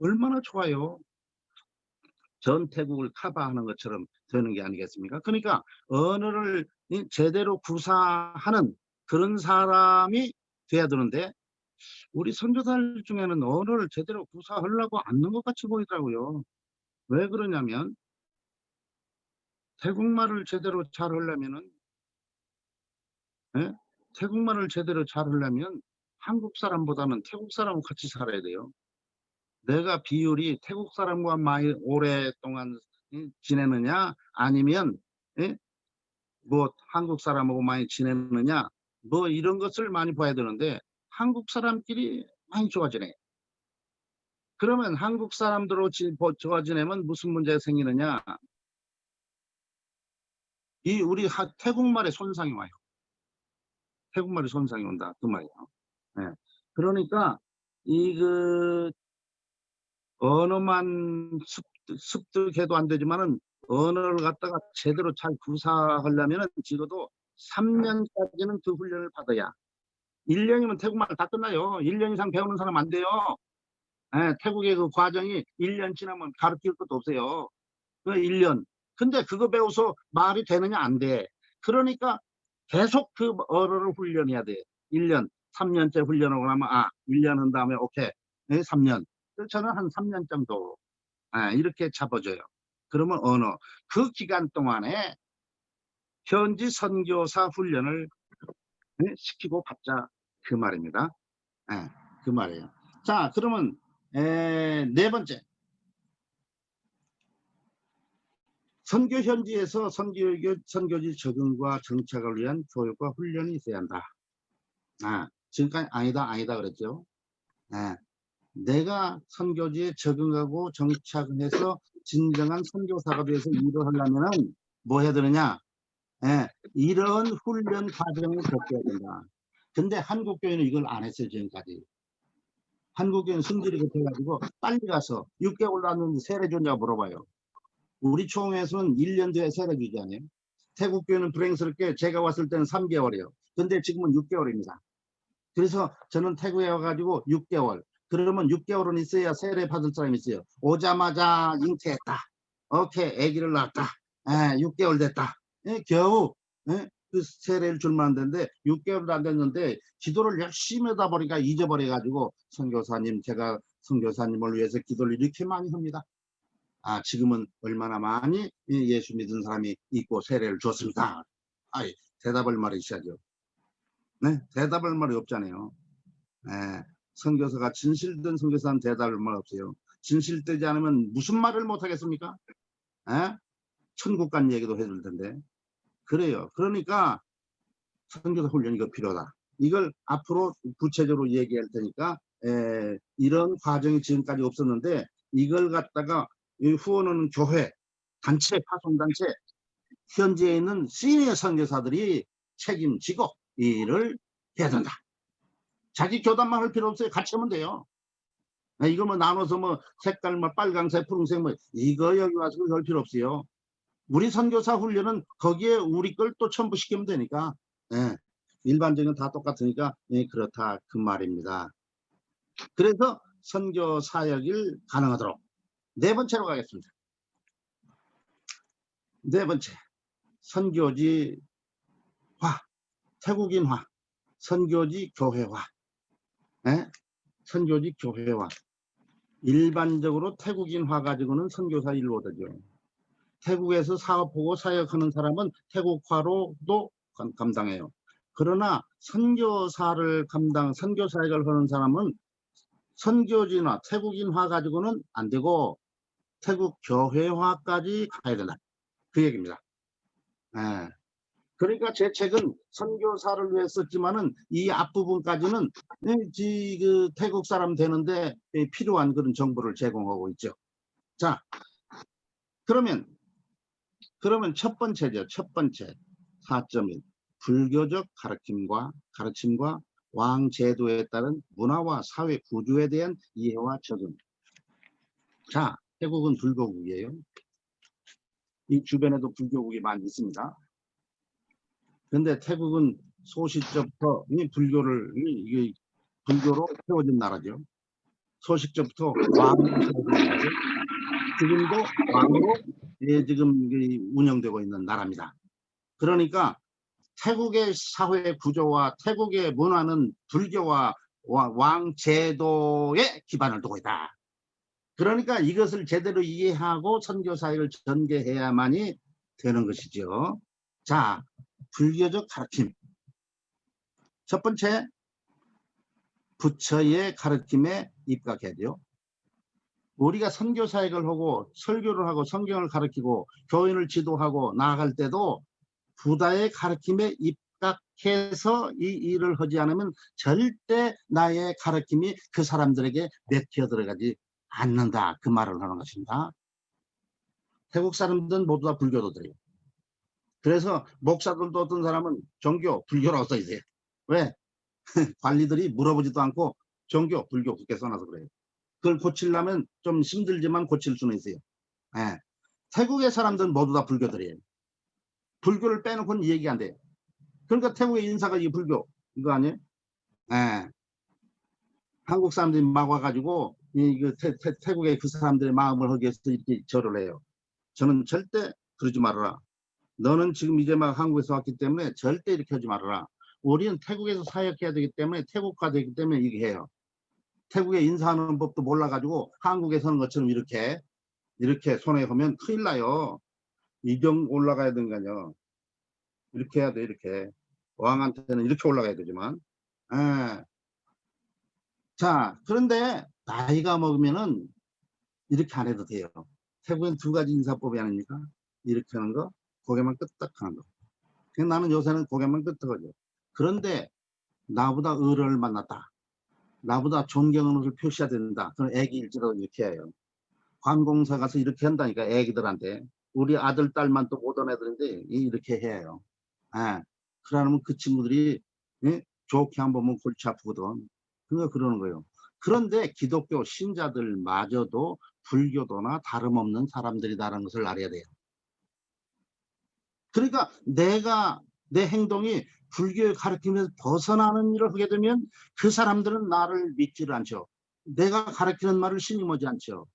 얼마나 좋아요. 전 태국을 커버하는 것처럼 되는 게 아니겠습니까? 그러니까 언어를 제대로 구사하는 그런 사람이 돼야 되는데 우리 선교사들 중에는 언어를 제대로 구사하려고 않는 것 같이 보이더라고요. 왜 그러냐면 태국말을 제대로 잘 하려면은 예? 태국말을 제대로 잘 하려면 한국 사람보다는 태국 사람하고 같이 살아야 돼요. 내가 비율이 태국 사람과 많이 오랫동안 지내느냐 아니면 뭐 한국 사람하고 많이 지내느냐 뭐 이런 것을 많이 봐야 되는데 한국 사람끼리 많이 좋아지네. 그러면 한국 사람들로 좋아 지내면 무슨 문제가 생기느냐? 우리 태국말에 손상이 와요. 태국말에 손상이 온다 그 말이에요. 예. 그러니까 그 언어만 습득해도 안 되지만은 언어를 갖다가 제대로 잘 구사하려면은 적어도 3년까지는 그 훈련을 받아야. 1년이면 태국말 다 끝나요. 1년 이상 배우는 사람 안 돼요. 태국의 그 과정이 1년 지나면 가르칠 것도 없어요. 그 1년. 근데 그거 배워서 말이 되느냐 안 돼. 그러니까 계속 그 언어를 훈련해야 돼. 1년, 3년째 훈련하고 나면 1년 한 다음에 오케이. 3년. 저는 한 3년 정도 이렇게 잡아줘요. 그러면 언어. 그 기간 동안에 현지 선교사 훈련을 시키고 받자 그 말입니다. 그 말이에요. 자, 그러면 네 번째. 선교 현지에서 선교지 적응과 정착을 위한 교육과 훈련이 있어야 한다. 지금까지 아니다 그랬죠. 내가 선교지에 적응하고 정착해서 진정한 선교사가 돼서 일을 하려면은 뭐 해야 되느냐? 예, 이런 훈련 과정을 겪어야 된다. 근데 한국교회는 이걸 안 했어요, 지금까지. 한국교회는 성질이 급해가지고 빨리 가서 6개월 났는데 세례 줬냐고 물어봐요. 우리 총회에서는 1년 뒤에 세례 주지 않아요? 태국교회는 불행스럽게 제가 왔을 때는 3개월이에요. 근데 지금은 6개월입니다. 그래서 저는 태국에 와가지고 6개월. 그러면 6개월은 있어야 세례 받을 사람이 있어요. 오자마자 잉태했다. 오케이, 아기를 낳았다. 6개월 됐다. 겨우 그 세례를 줄만 안 되는데 6개월도 안 됐는데 기도를 열심히 하다 보니까 잊어버려가지고 선교사님, 제가 선교사님을 위해서 기도를 이렇게 많이 합니다. 지금은 얼마나 많이 예수 믿은 사람이 있고 세례를 줬습니다. 대답할 말이 있어야죠. 네, 대답할 말이 없잖아요. 선교사가 진실된 선교사는 대답할 말 없어요. 진실되지 않으면 무슨 말을 못 하겠습니까? 천국 간 얘기도 해줄 텐데. 그래요. 그러니까 선교사 훈련이 이거 필요하다. 이걸 앞으로 구체적으로 얘기할 테니까 이런 과정이 지금까지 없었는데 이걸 갖다가 후원하는 교회, 단체, 파송단체, 현지에 있는 시니어 선교사들이 책임지고 일을 해야 된다. 자기 교단만 할 필요 없어요. 같이 하면 돼요. 이거 뭐 나눠서 뭐 색깔 뭐 빨강색, 푸른색 뭐 이거 여기 와서 할 필요 없어요. 우리 선교사 훈련은 거기에 우리 걸 또 첨부시키면 되니까 일반적인 다 똑같으니까 그렇다 그 말입니다. 그래서 선교 사역을 가능하도록 네 번째로 가겠습니다. 네 번째, 선교지화, 태국인화, 선교지 교회화. 선교지 교회화. 일반적으로 태국인화 가지고는 선교사 일을 못하죠. 태국에서 사업하고 사역하는 사람은 태국화로도 감당해요. 그러나 선교사를 선교 사역을 하는 사람은 선교지나 태국인화 가지고는 안 되고 태국 교회화까지 가야 된다. 그 얘기입니다. 그러니까 제 책은 선교사를 위해 썼지만은 이 앞부분까지는 그 태국 사람 되는데 필요한 그런 정보를 제공하고 있죠. 자, 그러면 첫 번째죠. 첫 번째 4.1 불교적 가르침과 왕제도에 따른 문화와 사회 구조에 대한 이해와 적응. 자, 태국은 불교국이에요. 이 주변에도 불교국이 많이 있습니다. 근데 태국은 소시적부터 불교로 세워진 나라죠. 소식적부터 왕으로 세워진 나라죠. 지금도 왕으로 지금 운영되고 있는 나라입니다. 그러니까 태국의 사회 구조와 태국의 문화는 불교와 왕제도에 기반을 두고 있다. 그러니까 이것을 제대로 이해하고 선교사역을 전개해야만이 되는 것이죠. 자, 불교적 가르침. 첫 번째, 부처의 가르침에 입각해야죠. 우리가 선교사역을 하고 설교를 하고 성경을 가르치고 교인을 지도하고 나아갈 때도 부다의 가르침에 입각해서 이 일을 하지 않으면 절대 나의 가르침이 그 사람들에게 맥혀 들어가지 않는다. 그 말을 하는 것입니다. 태국 사람들은 모두 다 불교도들이에요. 그래서 목사들도 어떤 사람은 종교, 불교라고 써있어요. 왜? 관리들이 물어보지도 않고 종교, 불교 그렇게 써놔서 그래요. 그걸 고치려면 좀 힘들지만 고칠 수는 있어요. 태국의 사람들은 모두 다 불교들이에요. 불교를 빼놓고는 얘기 안 돼요. 그러니까 태국의 인사가 이 불교 이거 아니에요? 한국 사람들이 막 와가지고 태국의 그 사람들의 마음을 하기 위해서 이렇게 절을 해요. 저는 절대 그러지 말아라. 너는 지금 이제 막 한국에서 왔기 때문에 절대 이렇게 하지 말아라. 우리는 태국에서 사역해야 되기 때문에 태국화 되기 때문에 이게 해요. 태국에 인사하는 법도 몰라가지고 한국에 서는 것처럼 이렇게 손에 하면 큰일 나요. 이경 올라가야 되는가요. 이렇게 해야 돼. 이렇게 왕한테는 이렇게 올라가야 되지만 자, 그런데 나이가 먹으면은 이렇게 안 해도 돼요. 태국엔 두 가지 인사법이 아닙니까? 이렇게 하는 거, 고개만 끄덕 하는 거. 그냥 나는 요새는 고개만 끄덕하죠. 그런데 나보다 어른을 만났다. 나보다 존경하는 것을 표시해야 된다. 그럼 애기 일지라도 이렇게 해요. 관공서 가서 이렇게 한다니까 애기들한테. 우리 아들, 딸만 또 못한 애들인데 이렇게 해요. 예. 그러면 그 친구들이 예? 좋게 한 번 보면 골치 아프거든. 그러니까 그러는 거예요. 그런데 기독교 신자들마저도 불교도나 다름없는 사람들이다라는 것을 알아야 돼요. 그러니까 내가 내 행동이 불교의 가르침에서 벗어나는 일을 하게 되면 그 사람들은 나를 믿지를 않죠. 내가 가르치는 말을 신임하지 않죠.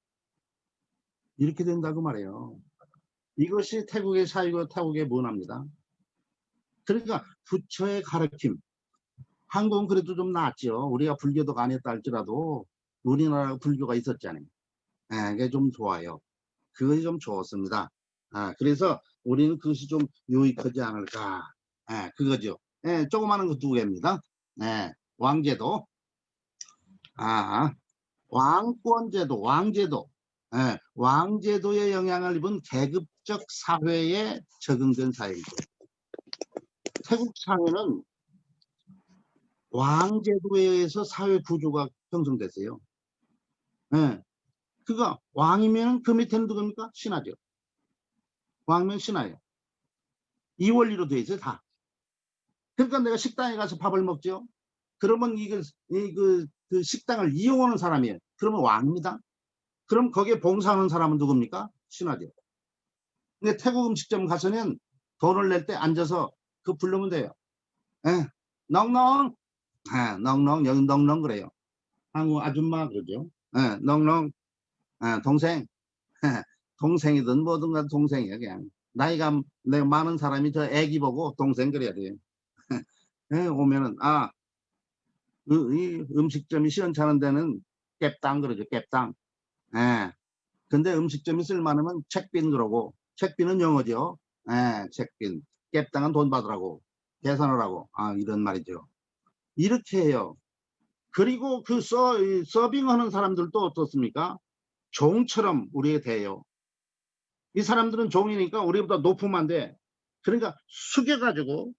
이렇게 된다고 말해요. 이것이 태국의 사유고 태국의 문화입니다. 그러니까 부처의 가르침, 한국은 그래도 좀 낫죠. 우리가 불교도가 아니었다 할지라도 우리나라 불교가 있었잖아요. 예, 그게 좀 좋아요. 그것이 좀 좋았습니다. 아, 그래서 우리는 그것이 좀 유익하지 않을까. 예, 그거죠. 예, 조그마한 거 두 개입니다. 예, 왕제도, 아, 왕권제도, 왕제도. 예, 왕제도의 영향을 입은 계급적 사회에 적응된 사회이죠. 태국 사회는 왕제도에 의해서 사회 구조가 형성됐어요. 예, 그가 왕이면 그 밑에는 누굽니까? 신하죠. 왕이면 신하예요. 이 원리로 돼 있어요, 다. 그러니까 내가 식당에 가서 밥을 먹죠. 그러면 그 식당을 이용하는 사람이에요. 그러면 왕입니다. 그럼 거기에 봉사하는 사람은 누굽니까? 신하죠. 근데 태국 음식점 가서는 돈을 낼 때 앉아서 그 부르면 돼요. 예, 넉넉, 예, 넉넉, 여기 넉넉 그래요. 한국 아줌마 그러죠. 예, 넉넉, 예, 동생, 동생이든 뭐든 간 동생이야 그냥. 나이가 내가 많은 사람이 저 애기 보고 동생 그래야 돼요. 예, 오면은 이 음식점이 시원찮은 데는 깹당 그러죠. 깹당. 예. 근데 음식점이 쓸만하면 책빈 그러고, 책빈은 영어죠. 예, 책빈. 깹당은 돈 받으라고, 계산을 하고, 아, 이런 말이죠. 이렇게 해요. 그리고 그 서빙하는 사람들도 어떻습니까? 종처럼 우리에 대해요. 이 사람들은 종이니까 우리보다 높으면 안 돼. 그러니까 숙여가지고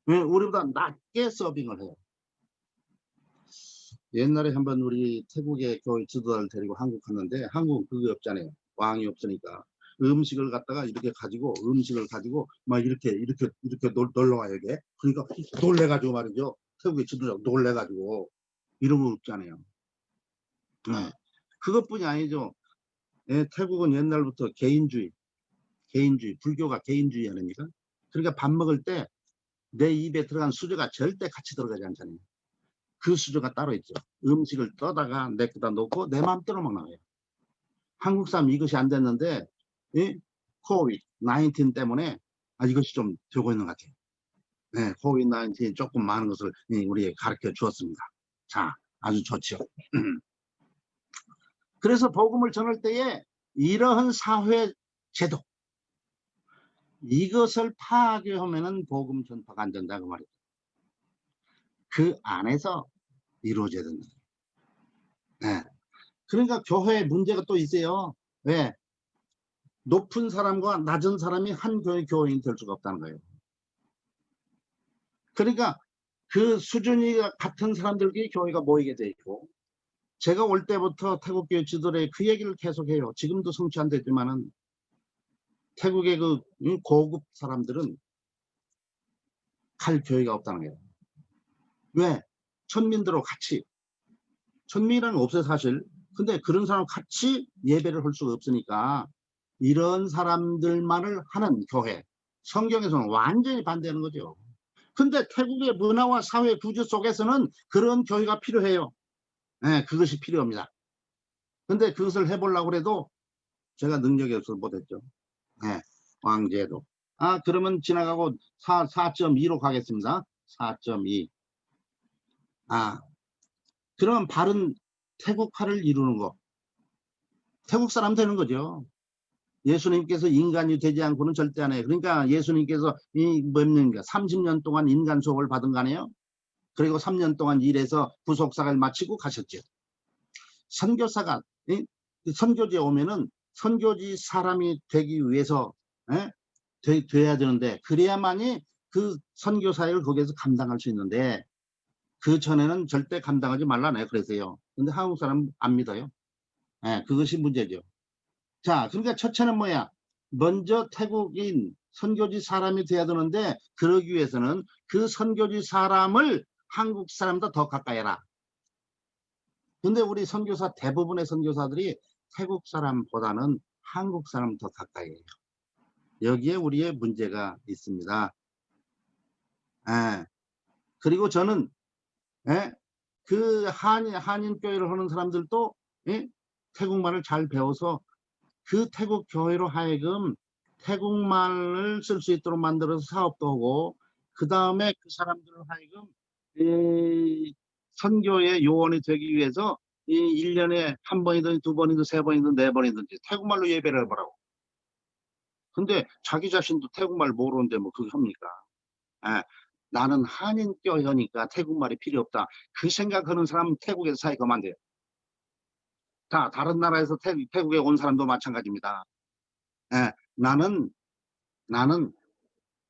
우리보다 낮게 서빙을 해요. 옛날에 한번 우리 태국의 교회 지도자를 데리고 한국 갔는데 한국은 그게 없잖아요. 왕이 없으니까. 음식을 갖다가 이렇게 가지고 음식을 가지고 막 이렇게 놀러 와요 이게. 그러니까 놀래가지고 말이죠. 태국의 지도자 놀래가지고 이런 거 없잖아요. 네. 그것뿐이 아니죠. 예, 태국은 옛날부터 개인주의, 불교가 개인주의 아닙니까? 그러니까 밥 먹을 때 내 입에 들어간 수저가 절대 같이 들어가지 않잖아요. 그 수저가 따로 있죠. 음식을 떠다가 내거다 놓고 내 마음대로 먹는 거예요. 한국 사람 이것이 안 됐는데 이 코비드 19 때문에 이것이 좀 되고 있는 것 같아요. 네, 코비드 19 조금 많은 것을 우리에게 가르쳐 주었습니다. 자, 아주 좋죠. 그래서 복음을 전할 때에 이러한 사회 제도 이것을 파괴하면은 복음 전파가 안 된다 그 말이에요. 그 안에서 이루어져야 된다. 네. 그러니까 교회에 문제가 또 있어요. 왜? 높은 사람과 낮은 사람이 한 교회 교인이 될 수가 없다는 거예요. 그러니까 그 수준이 같은 사람들끼리 교회가 모이게 돼 있고, 제가 올 때부터 태국교회 지도자에 그 얘기를 계속해요. 지금도 성취 안 됐지만은 태국의 그 고급 사람들은 갈 교회가 없다는 거예요. 왜? 천민들하고 같이, 천민이라는 거 없어요 사실. 근데 그런 사람 같이 예배를 할 수가 없으니까 이런 사람들만을 하는 교회, 성경에서는 완전히 반대하는 거죠. 근데 태국의 문화와 사회 구조 속에서는 그런 교회가 필요해요. 네, 그것이 필요합니다. 근데 그것을 해보려고 해도 제가 능력이 없어서 못했죠. 네, 왕제도. 그러면 지나가고 4.2로 가겠습니다. 4.2. 그러면 바른 태국화를 이루는 거. 태국 사람 되는 거죠. 예수님께서 인간이 되지 않고는 절대 안 해요. 그러니까 예수님께서 몇 년인가 30년 동안 인간 수업을 받은 거 아니에요? 그리고 3년 동안 일해서 부속사를 마치고 가셨죠. 선교사가 선교지에 오면은 선교지 사람이 되기 위해서 돼야 되는데 그래야만이 그 선교 사역을 거기에서 감당할 수 있는데 그 전에는 절대 감당하지 말라네 그래서요. 근데 한국 사람 안 믿어요. 그것이 문제죠. 자, 그러니까 첫째는 뭐야? 먼저 태국인 선교지 사람이 돼야 되는데 그러기 위해서는 그 선교지 사람을 한국 사람보다 더 가까이 해라. 근데 우리 선교사 대부분의 선교사들이 태국 사람보다는 한국 사람 더 가까이 해요. 여기에 우리의 문제가 있습니다. 예. 그리고 저는 예? 그 한인 교회를 하는 사람들도 예? 태국말을 잘 배워서 그 태국 교회로 하여금 태국말을 쓸 수 있도록 만들어서 사업도 하고 그 다음에 그 사람들을 하여금 이 선교의 요원이 되기 위해서 이 1년에 한 번이든 두 번이든 세 번이든 네 번이든지 태국말로 예배를 해보라고. 근데 자기 자신도 태국말 모르는데 뭐 그게 합니까? 예. 나는 한인 교회니까 태국말이 필요 없다. 그 생각하는 사람은 태국에서 사이 그만 돼요. 다 다른 나라에서 태국에 온 사람도 마찬가지입니다. 예. 나는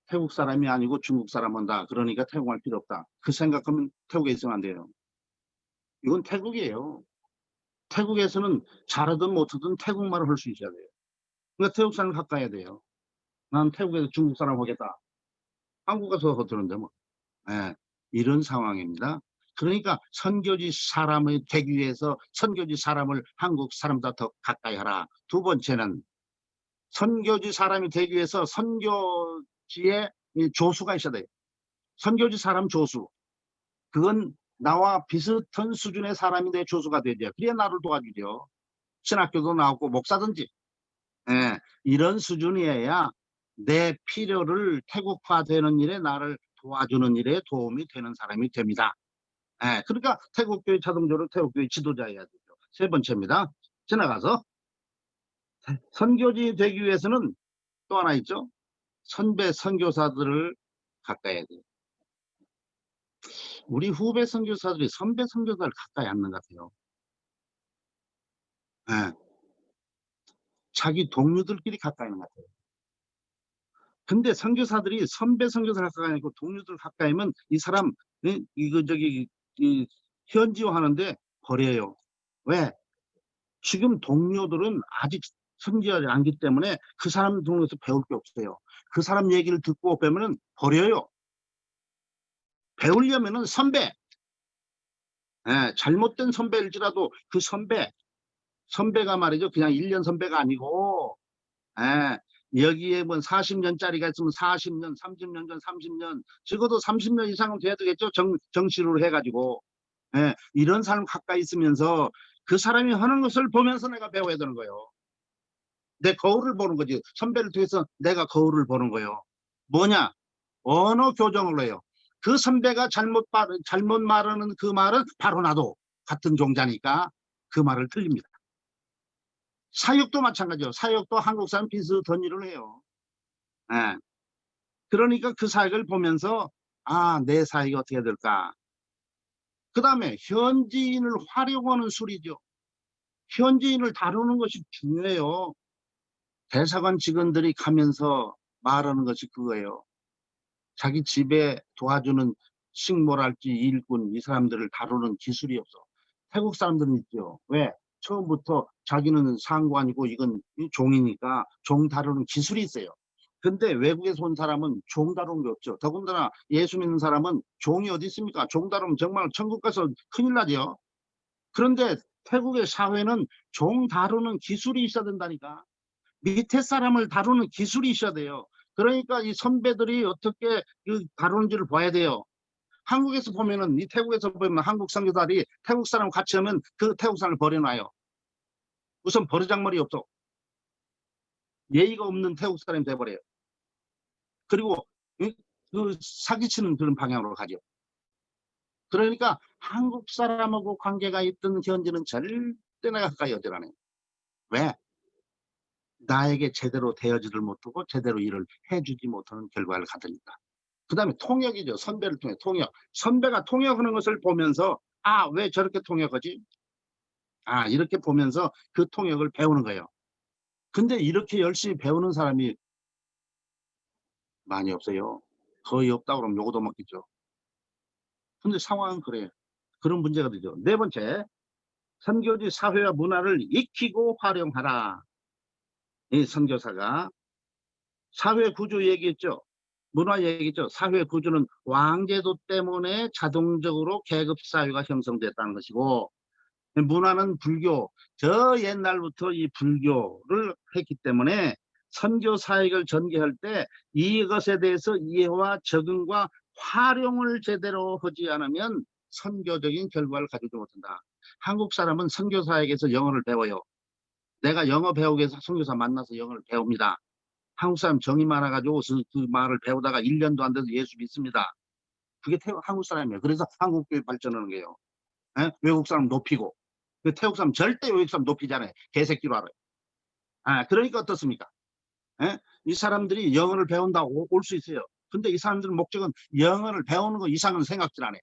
태국 사람이 아니고 중국 사람이다. 그러니까 태국말 필요 없다. 그 생각하면 태국에 있으면 안 돼요. 이건 태국이에요. 태국에서는 잘하든 못하든 태국말을 할 수 있어야 돼요. 그러니까 태국 사람을 가까이 해야 돼요. 난 태국에서 중국 사람 하겠다. 한국 가서 하더는데 뭐. 예, 이런 상황입니다. 그러니까 선교지 사람이 되기 위해서 선교지 사람을 한국 사람보다 더 가까이 하라. 두 번째는 선교지 사람이 되기 위해서 선교지에 조수가 있어야 돼요. 선교지 사람 조수. 그건 나와 비슷한 수준의 사람이 내 조수가 되죠. 그래야 나를 도와주죠. 신학교도 나오고 목사든지. 예, 이런 수준이어야 내 필요를 태국화되는 일에 나를 도와주는 일에 도움이 되는 사람이 됩니다. 예, 그러니까 태국교회 자동적으로 태국교회 지도자여야 되죠. 세 번째입니다. 지나가서 선교지 되기 위해서는 또 하나 있죠. 선배 선교사들을 가까이 해야 돼요. 우리 후배 선교사들이 선배 선교사를 가까이 않는 것 같아요. 예, 자기 동료들끼리 가까이 있는 것 같아요. 근데 선교사들이 선배 선교사를 가까이 있고 동료들 가까이 하면 이 사람 이거 저기 이 현지화하는데 버려요. 왜? 지금 동료들은 아직 선지하지 않기 때문에 그 사람 통해서 배울 게 없어요. 그 사람 얘기를 듣고 배우면 버려요. 배우려면은 선배, 예, 잘못된 선배일지라도 그 선배가 말이죠. 그냥 1년 선배가 아니고, 예, 여기에 뭐 40년짜리가 있으면 40년, 30년 전 30년, 적어도 30년 이상은 돼야 되겠죠. 정시로 해가지고. 예, 이런 사람 가까이 있으면서 그 사람이 하는 것을 보면서 내가 배워야 되는 거예요. 내 거울을 보는 거지. 선배를 통해서 내가 거울을 보는 거예요. 뭐냐? 언어 교정을 해요. 그 선배가 잘못 말하는 그 말은 바로 나도 같은 종자니까 그 말을 틀립니다. 사역도 마찬가지요. 사역도 한국 사람 비슷한 일을 해요. 예. 그러니까 그 사역을 보면서 아, 내 사역이 어떻게 될까? 그 다음에 현지인을 활용하는 술이죠. 현지인을 다루는 것이 중요해요. 대사관 직원들이 가면서 말하는 것이 그거예요. 자기 집에 도와주는 식모랄지 일꾼 이 사람들을 다루는 기술이 없어. 태국 사람들은 있죠. 왜? 처음부터 자기는 상관이고 이건 종이니까 종 다루는 기술이 있어요. 근데 외국에서 온 사람은 종 다루는 게 없죠. 더군다나 예수 믿는 사람은 종이 어디 있습니까? 종 다루면 정말 천국 가서 큰일 나죠. 그런데 태국의 사회는 종 다루는 기술이 있어야 된다니까. 밑에 사람을 다루는 기술이 있어야 돼요. 그러니까 이 선배들이 어떻게 다루는지를 봐야 돼요. 한국에서 보면은 이 태국에서 보면 한국 선교사들이 태국 사람 같이 하면 그 태국 사람을 버려놔요. 우선 버르장머리 없어. 예의가 없는 태국 사람이 돼버려요. 그리고 그 사기치는 그런 방향으로 가죠. 그러니까 한국 사람하고 관계가 있던 현지는 절대 내가 가까이 오질 않아요. 왜? 나에게 제대로 대하지를 못하고 제대로 일을 해주지 못하는 결과를 가져니까. 그 다음에 통역이죠. 선배를 통해 통역. 선배가 통역하는 것을 보면서 아, 왜 저렇게 통역하지? 아, 이렇게 보면서 그 통역을 배우는 거예요. 근데 이렇게 열심히 배우는 사람이 많이 없어요. 거의 없다 그러면 요거도 먹겠죠. 근데 상황은 그래요. 그런 문제가 되죠. 네 번째, 선교지 사회와 문화를 익히고 활용하라. 이 선교사가 사회 구조 얘기했죠. 문화 얘기죠. 사회 구조는 왕제도 때문에 자동적으로 계급 사회가 형성됐다는 것이고, 문화는 불교, 저 옛날부터 이 불교를 했기 때문에 선교 사역을 전개할 때 이것에 대해서 이해와 적응과 활용을 제대로 하지 않으면 선교적인 결과를 가지지 못한다. 한국 사람은 선교 사역에서 영어를 배워요. 내가 영어 배우기 위해서 선교사 만나서 영어를 배웁니다. 한국 사람 정이 많아가지고 그 말을 배우다가 1년도 안 돼서 예수 믿습니다. 그게 한국 사람이에요. 그래서 한국 교회 발전하는 거예요. 에? 외국 사람 높이고. 태국 사람 절대 외국 사람 높이지 않아요. 개새끼로 알아요. 그러니까 어떻습니까? 에? 이 사람들이 영어를 배운다고 올 수 있어요. 근데 이 사람들은 목적은 영어를 배우는 거 이상은 생각질 안 해요.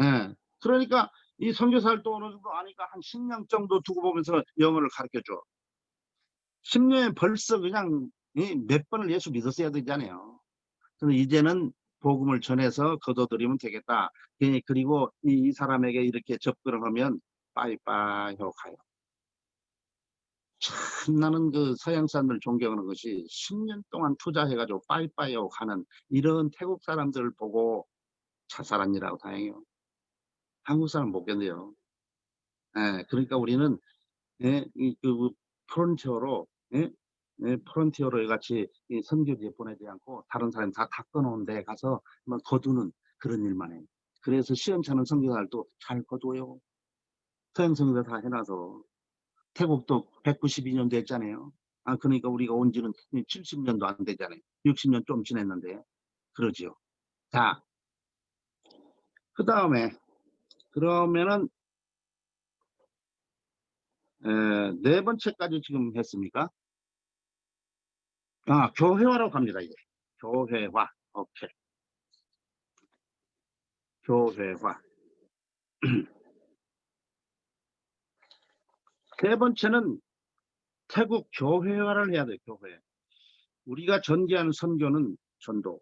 예. 그러니까 이 선교사를 또 어느 정도 아니까 한 10년 정도 두고 보면서 영어를 가르쳐 줘. 10년에 벌써 그냥 몇 번을 예수 믿었어야 되잖아요. 그래서 이제는 복음을 전해서 거둬들이면 되겠다. 그리고 이 사람에게 이렇게 접근을 하면 빠이빠이 하고 가요. 참 나는 그 서양 사람들 존경하는 것이 10년 동안 투자해가지고 빠이빠이 하고 가는 이런 태국 사람들을 보고 자살한이라고 다행이에요. 한국 사람 못 견뎌요. 예, 그러니까 우리는 그 프론티어로 프론티어로 같이 이 선교지에 보내지 않고 다른 사람 다 끊어온 데 가서 거두는 그런 일만 해요. 그래서 시원찮은 선교사들도 잘 거둬요. 서양 선교사 다 해놔서. 태국도 192년 됐잖아요. 그러니까 우리가 온 지는 70년도 안 되잖아요. 60년 좀 지났는데. 그러지요. 자, 그 다음에, 그러면은, 네 번째까지 지금 했습니까? 교회화로 갑니다, 이제. 교회화. 오케이. 교회화. 세 번째는 태국 교회화를 해야 돼요, 교회. 우리가 전개하는 선교는 전도,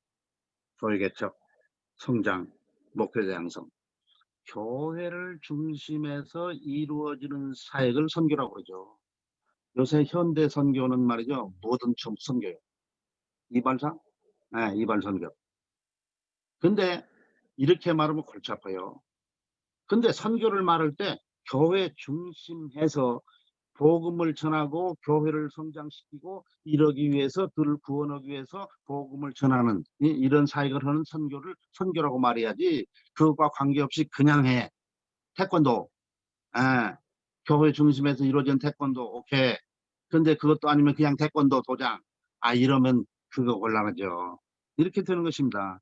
교회 개척, 성장, 목회자 양성. 교회를 중심해서 이루어지는 사역을 선교라고 그러죠. 요새 현대 선교는 말이죠. 모든 선교예요. 이발사? 네, 이발 선교. 근데 이렇게 말하면 골치 아파요. 근데 선교를 말할 때 교회 중심해서 복음을 전하고 교회를 성장시키고 이러기 위해서 그를 구원하기 위해서 복음을 전하는 이런 사역을 하는 선교를 선교라고 말해야지 그것과 관계없이 그냥 해. 태권도. 예, 교회 중심에서 이루어진 태권도 오케이. 근데 그것도 아니면 그냥 태권도 도장. 이러면 그거 곤란하죠. 이렇게 되는 것입니다.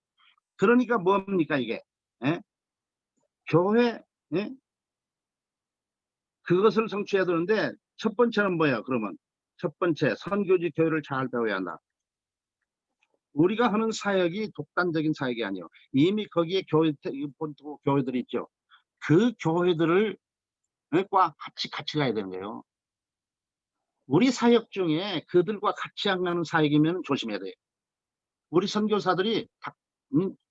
그러니까 뭡니까 이게? 예? 교회 예? 그것을 성취해야 되는데 첫 번째는 뭐예요? 그러면 첫 번째 선교지 교회를 잘 배워야 한다. 우리가 하는 사역이 독단적인 사역이 아니에요. 이미 거기에 본토 교회들이 있죠. 그 교회들을 과 같이 가야 되는 거예요. 우리 사역 중에 그들과 같이 안 가는 사역이면 조심해야 돼요. 우리 선교사들이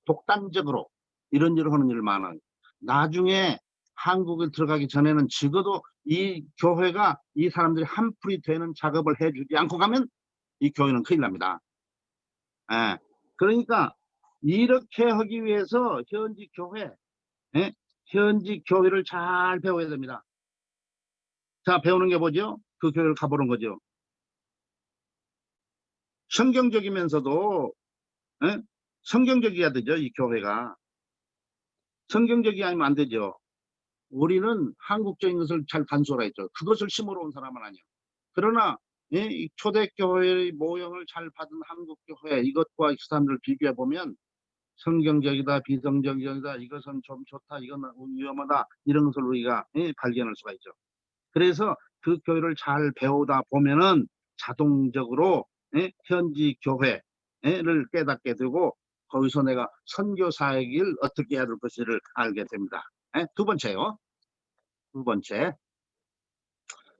독단적으로 이런 일을 하는 일 많아요. 나중에 한국에 들어가기 전에는 적어도 이 교회가 이 사람들이 한풀이 되는 작업을 해주지 않고 가면 이 교회는 큰일 납니다. 예. 그러니까 이렇게 하기 위해서 현지 교회, 현지 교회를 잘 배워야 됩니다. 자, 배우는 게 뭐죠? 그 교회를 가보는 거죠. 성경적이면서도 성경적이어야 되죠. 이 교회가. 성경적이 아니면 안 되죠. 우리는 한국적인 것을 잘 간소화했죠. 그것을 심으러 온 사람은 아니에요. 그러나 이 초대교회의 모형을 잘 받은 한국교회 이것과 이 사람들을 비교해 보면 성경적이다, 비성경적이다, 이것은 좀 좋다, 이건 위험하다 이런 것을 우리가 발견할 수가 있죠. 그래서 그 교회를 잘 배우다 보면은 자동적으로 현지 교회를 깨닫게 되고 거기서 내가 선교 사역을 어떻게 해야 될 것을 알게 됩니다. 두 번째요. 두 번째,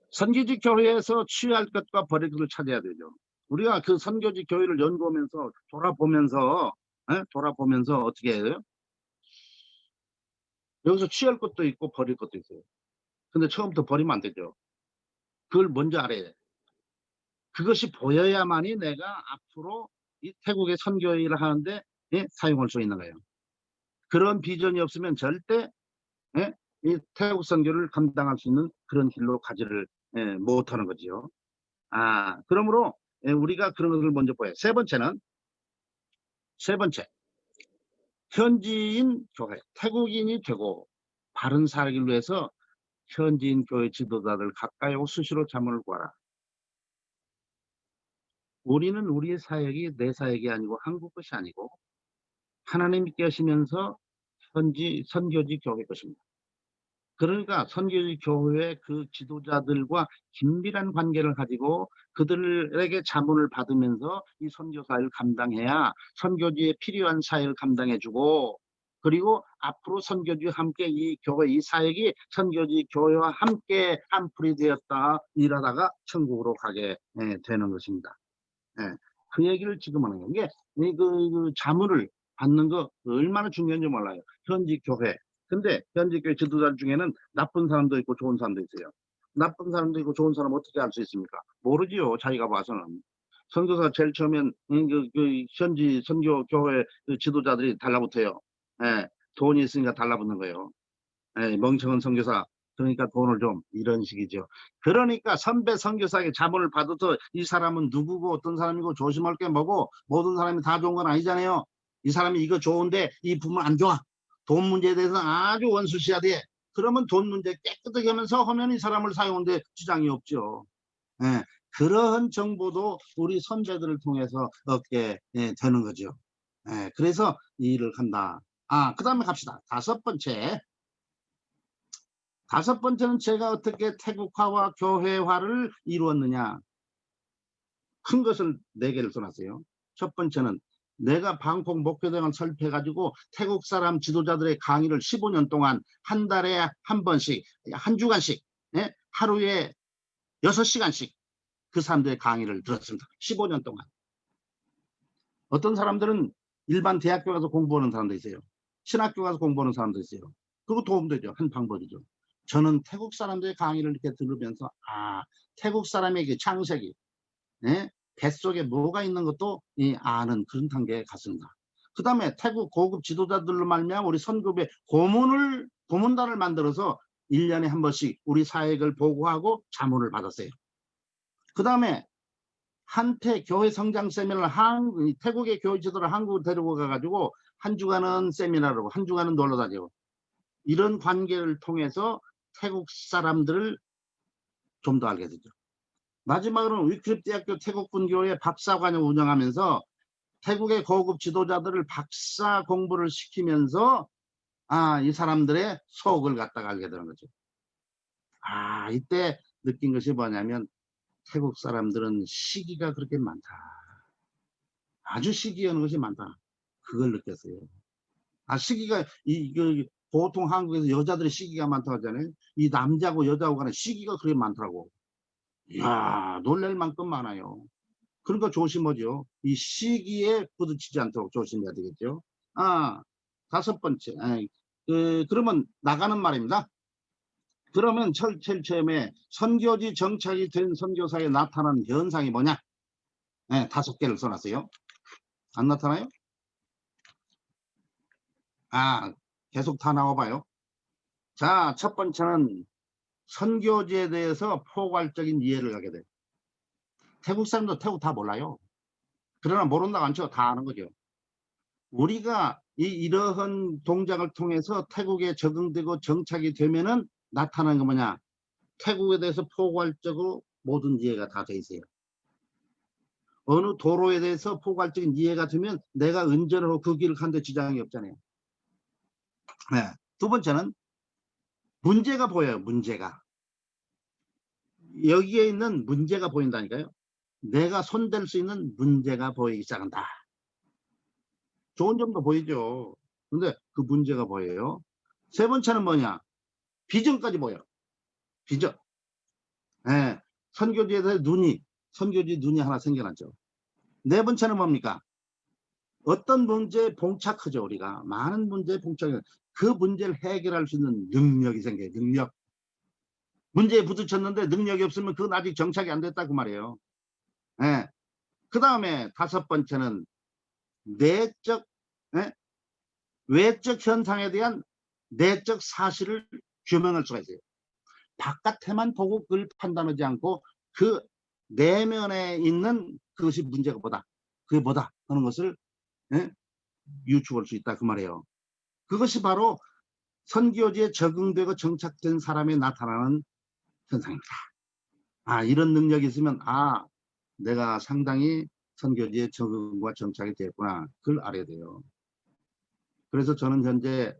선교지 교회에서 취할 것과 버릴 것을 찾아야 되죠. 우리가 그 선교지 교회를 연구하면서 돌아보면서 어떻게 해요? 여기서 취할 것도 있고 버릴 것도 있어요. 근데 처음부터 버리면 안 되죠. 그걸 먼저 알아야 돼. 그것이 보여야만이 내가 앞으로 이 태국의 선교 일을 하는데 사용할 수 있는 거예요. 그런 비전이 없으면 절대 이 태국 선교를 감당할 수 있는 그런 길로 가지를 못하는 거지요. 그러므로 우리가 그런 것을 먼저 보여요. 세 번째 현지인 교회, 태국인이 되고 바른 살기를 위해서 현지인 교회 지도자들 가까이 오고 수시로 자문을 구하라. 우리는 우리의 사역이 내 사역이 아니고 한국 것이 아니고 하나님께 하시면서 현지 선교지 교회 것입니다. 그러니까 선교지 교회 그 지도자들과 긴밀한 관계를 가지고 그들에게 자문을 받으면서 이 선교 사역을 감당해야 선교지에 필요한 사역을 감당해 주고, 그리고 앞으로 선교지와 함께 이 교회 이 사역이 선교지 교회와 함께 한풀이 되었다 일하다가 천국으로 가게 되는 것입니다. 그 얘기를 지금 하는 거예요. 이게 그 자문을 받는 거 얼마나 중요한지 몰라요. 현지 교회. 근데 현지 교회 지도자 중에는 나쁜 사람도 있고 좋은 사람도 있어요. 나쁜 사람도 있고 좋은 사람 어떻게 알 수 있습니까? 모르지요. 자기가 봐서는. 선교사가 제일 처음엔 그 현지 선교 교회 그 지도자들이 달라붙어요. 돈이 있으니까 달라붙는 거예요. 멍청한 선교사. 그러니까 돈을 좀 이런 식이죠. 그러니까 선배 선교사에게 자문을 받아서 이 사람은 누구고 어떤 사람이고 조심할 게 뭐고 모든 사람이 다 좋은 건 아니잖아요. 이 사람이 이거 좋은데 이 부분 안 좋아. 돈 문제에 대해서는 아주 원수시해야 돼. 그러면 돈 문제 깨끗하게 하면 이 사람을 사용하는데 지장이 없죠. 그러한 정보도 우리 선배들을 통해서 얻게 되는 거죠. 그래서 이 일을 한다. 그 다음에 갑시다. 다섯 번째는 제가 어떻게 태국화와 교회화를 이루었느냐. 큰 것을 4개를 써놨어요. 첫 번째는 내가 방콕 목표대왕을 설립해가지고 태국 사람 지도자들의 강의를 15년 동안 한 달에 한 번씩, 한 주간씩, 하루에 6시간씩 그 사람들의 강의를 들었습니다. 15년 동안. 어떤 사람들은 일반 대학교 가서 공부하는 사람도 있어요. 신학교 가서 공부하는 사람도 있어요. 그거 도움되죠. 한 방법이죠. 저는 태국 사람들의 강의를 이렇게 들으면서 태국 사람에게 창세기 뱃속에 뭐가 있는 것도 아는 그런 단계에 갔습니다. 그 다음에 태국 고급 지도자들로 말미암아 우리 선교부에 고문단을 만들어서 1년에 한 번씩 우리 사역을 보고하고 자문을 받았어요. 그 다음에 한태 교회 성장 세미나를 태국의 교회 지도를 한국으로 데리고 가가지고 한 주간은 세미나를 하고 한 주간은 놀러 다니고 이런 관계를 통해서 태국 사람들을 좀 더 알게 되죠. 마지막으로는 위클립 대학교 태국분교회 박사관을 운영하면서 태국의 고급 지도자들을 박사 공부를 시키면서 이 사람들의 속을 갖다가 알게 되는 거죠. 이때 느낀 것이 뭐냐면 태국 사람들은 시기가 그렇게 많다. 아주 시기하는 것이 많다. 그걸 느꼈어요. 시기가 보통 한국에서 여자들의 시기가 많다고 하잖아요. 이 남자고 여자고 간에 시기가 그렇게 많더라고. 이야, 놀랄 만큼 많아요. 그러니까 조심하죠. 이 시기에 부딪히지 않도록 조심해야 되겠죠. 다섯 번째. 그러면 나가는 말입니다. 그러면 제일 처음에 선교지 정착이 된 선교사에 나타나는 현상이 뭐냐? 5개를 써놨어요. 안 나타나요? 계속 다 나와봐요. 자, 첫 번째는 선교지에 대해서 포괄적인 이해를 하게 돼요. 태국 사람도 태국 다 몰라요. 그러나 모른다고 않죠. 다 아는 거죠. 우리가 이러한 동작을 통해서 태국에 적응되고 정착이 되면은 나타나는 게 뭐냐? 태국에 대해서 포괄적으로 모든 이해가 다 돼 있어요. 어느 도로에 대해서 포괄적인 이해가 되면 내가 운전하고 그 길을 가는데 지장이 없잖아요. 두 번째는 문제가 보여요. 문제가. 여기에 있는 문제가 보인다니까요. 내가 손댈 수 있는 문제가 보이기 시작한다. 좋은 점도 보이죠. 근데 그 문제가 보여요. 세 번째는 뭐냐? 비전까지 보여. 비전. 선교지에 대해 선교지 눈이 하나 생겨났죠. 네 번째는 뭡니까? 어떤 문제에 봉착하죠. 우리가 많은 문제에 봉착해 그 문제를 해결할 수 있는 능력이 생겨요. 능력. 문제에 부딪혔는데 능력이 없으면 그건 아직 정착이 안 됐다 그 말이에요. 예. 그 다음에 5번째는 내적, 예? 외적 현상에 대한 내적 사실을 규명할 수가 있어요. 바깥에만 보고 그걸 판단하지 않고 그 내면에 있는 그것이 문제가 뭐다, 그게 뭐다 하는 것을, 예? 유추할 수 있다 그 말이에요. 그것이 바로 선교지에 적응되고 정착된 사람에 나타나는 현상입니다. 이런 능력이 있으면 내가 상당히 선교지에 적응과 정착이 됐구나, 그걸 알아야 돼요. 그래서 저는 현재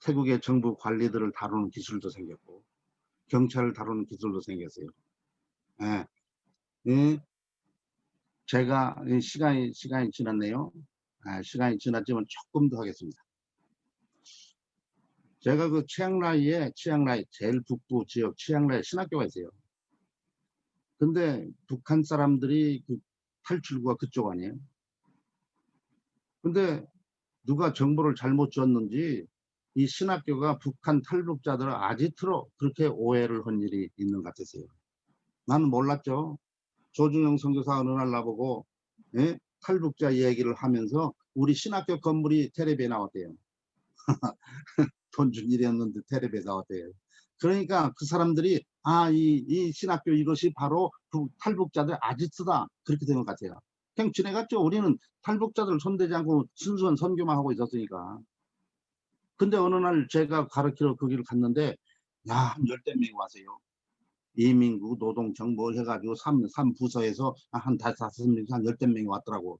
태국의 정부 관리들을 다루는 기술도 생겼고 경찰을 다루는 기술도 생겼어요. 예. 예. 제가 시간이 지났네요. 시간이 지났지만 조금 더 하겠습니다. 제가 그 치앙라이 제일 북부 지역 치앙라이 신학교가 있어요. 근데 북한 사람들이 그 탈출구가 그쪽 아니에요. 근데 누가 정보를 잘못 줬는지 이 신학교가 북한 탈북자들을 아지트로 그렇게 오해를 한 일이 있는 것 같았어요. 나는 몰랐죠. 조중영 선교사 어느 날 나보고, 예? 탈북자 얘기를 하면서 우리 신학교 건물이 텔레비에 나왔대요. 돈 준 일이었는데 텔레비에 나왔대요. 그러니까 그 사람들이 이 신학교 이것이 바로 탈북자들 아지트다 그렇게 된 것 같아요. 그냥 지내갔죠. 우리는 탈북자들 손대지 않고 순수한 선교만 하고 있었으니까. 근데 어느 날 제가 가르치러 거기를 갔는데 한 열댓 명이 왔어요. 이민구, 노동청 뭐 해가지고 3부서에서 한 5명, 한 열댓 명이 왔더라고.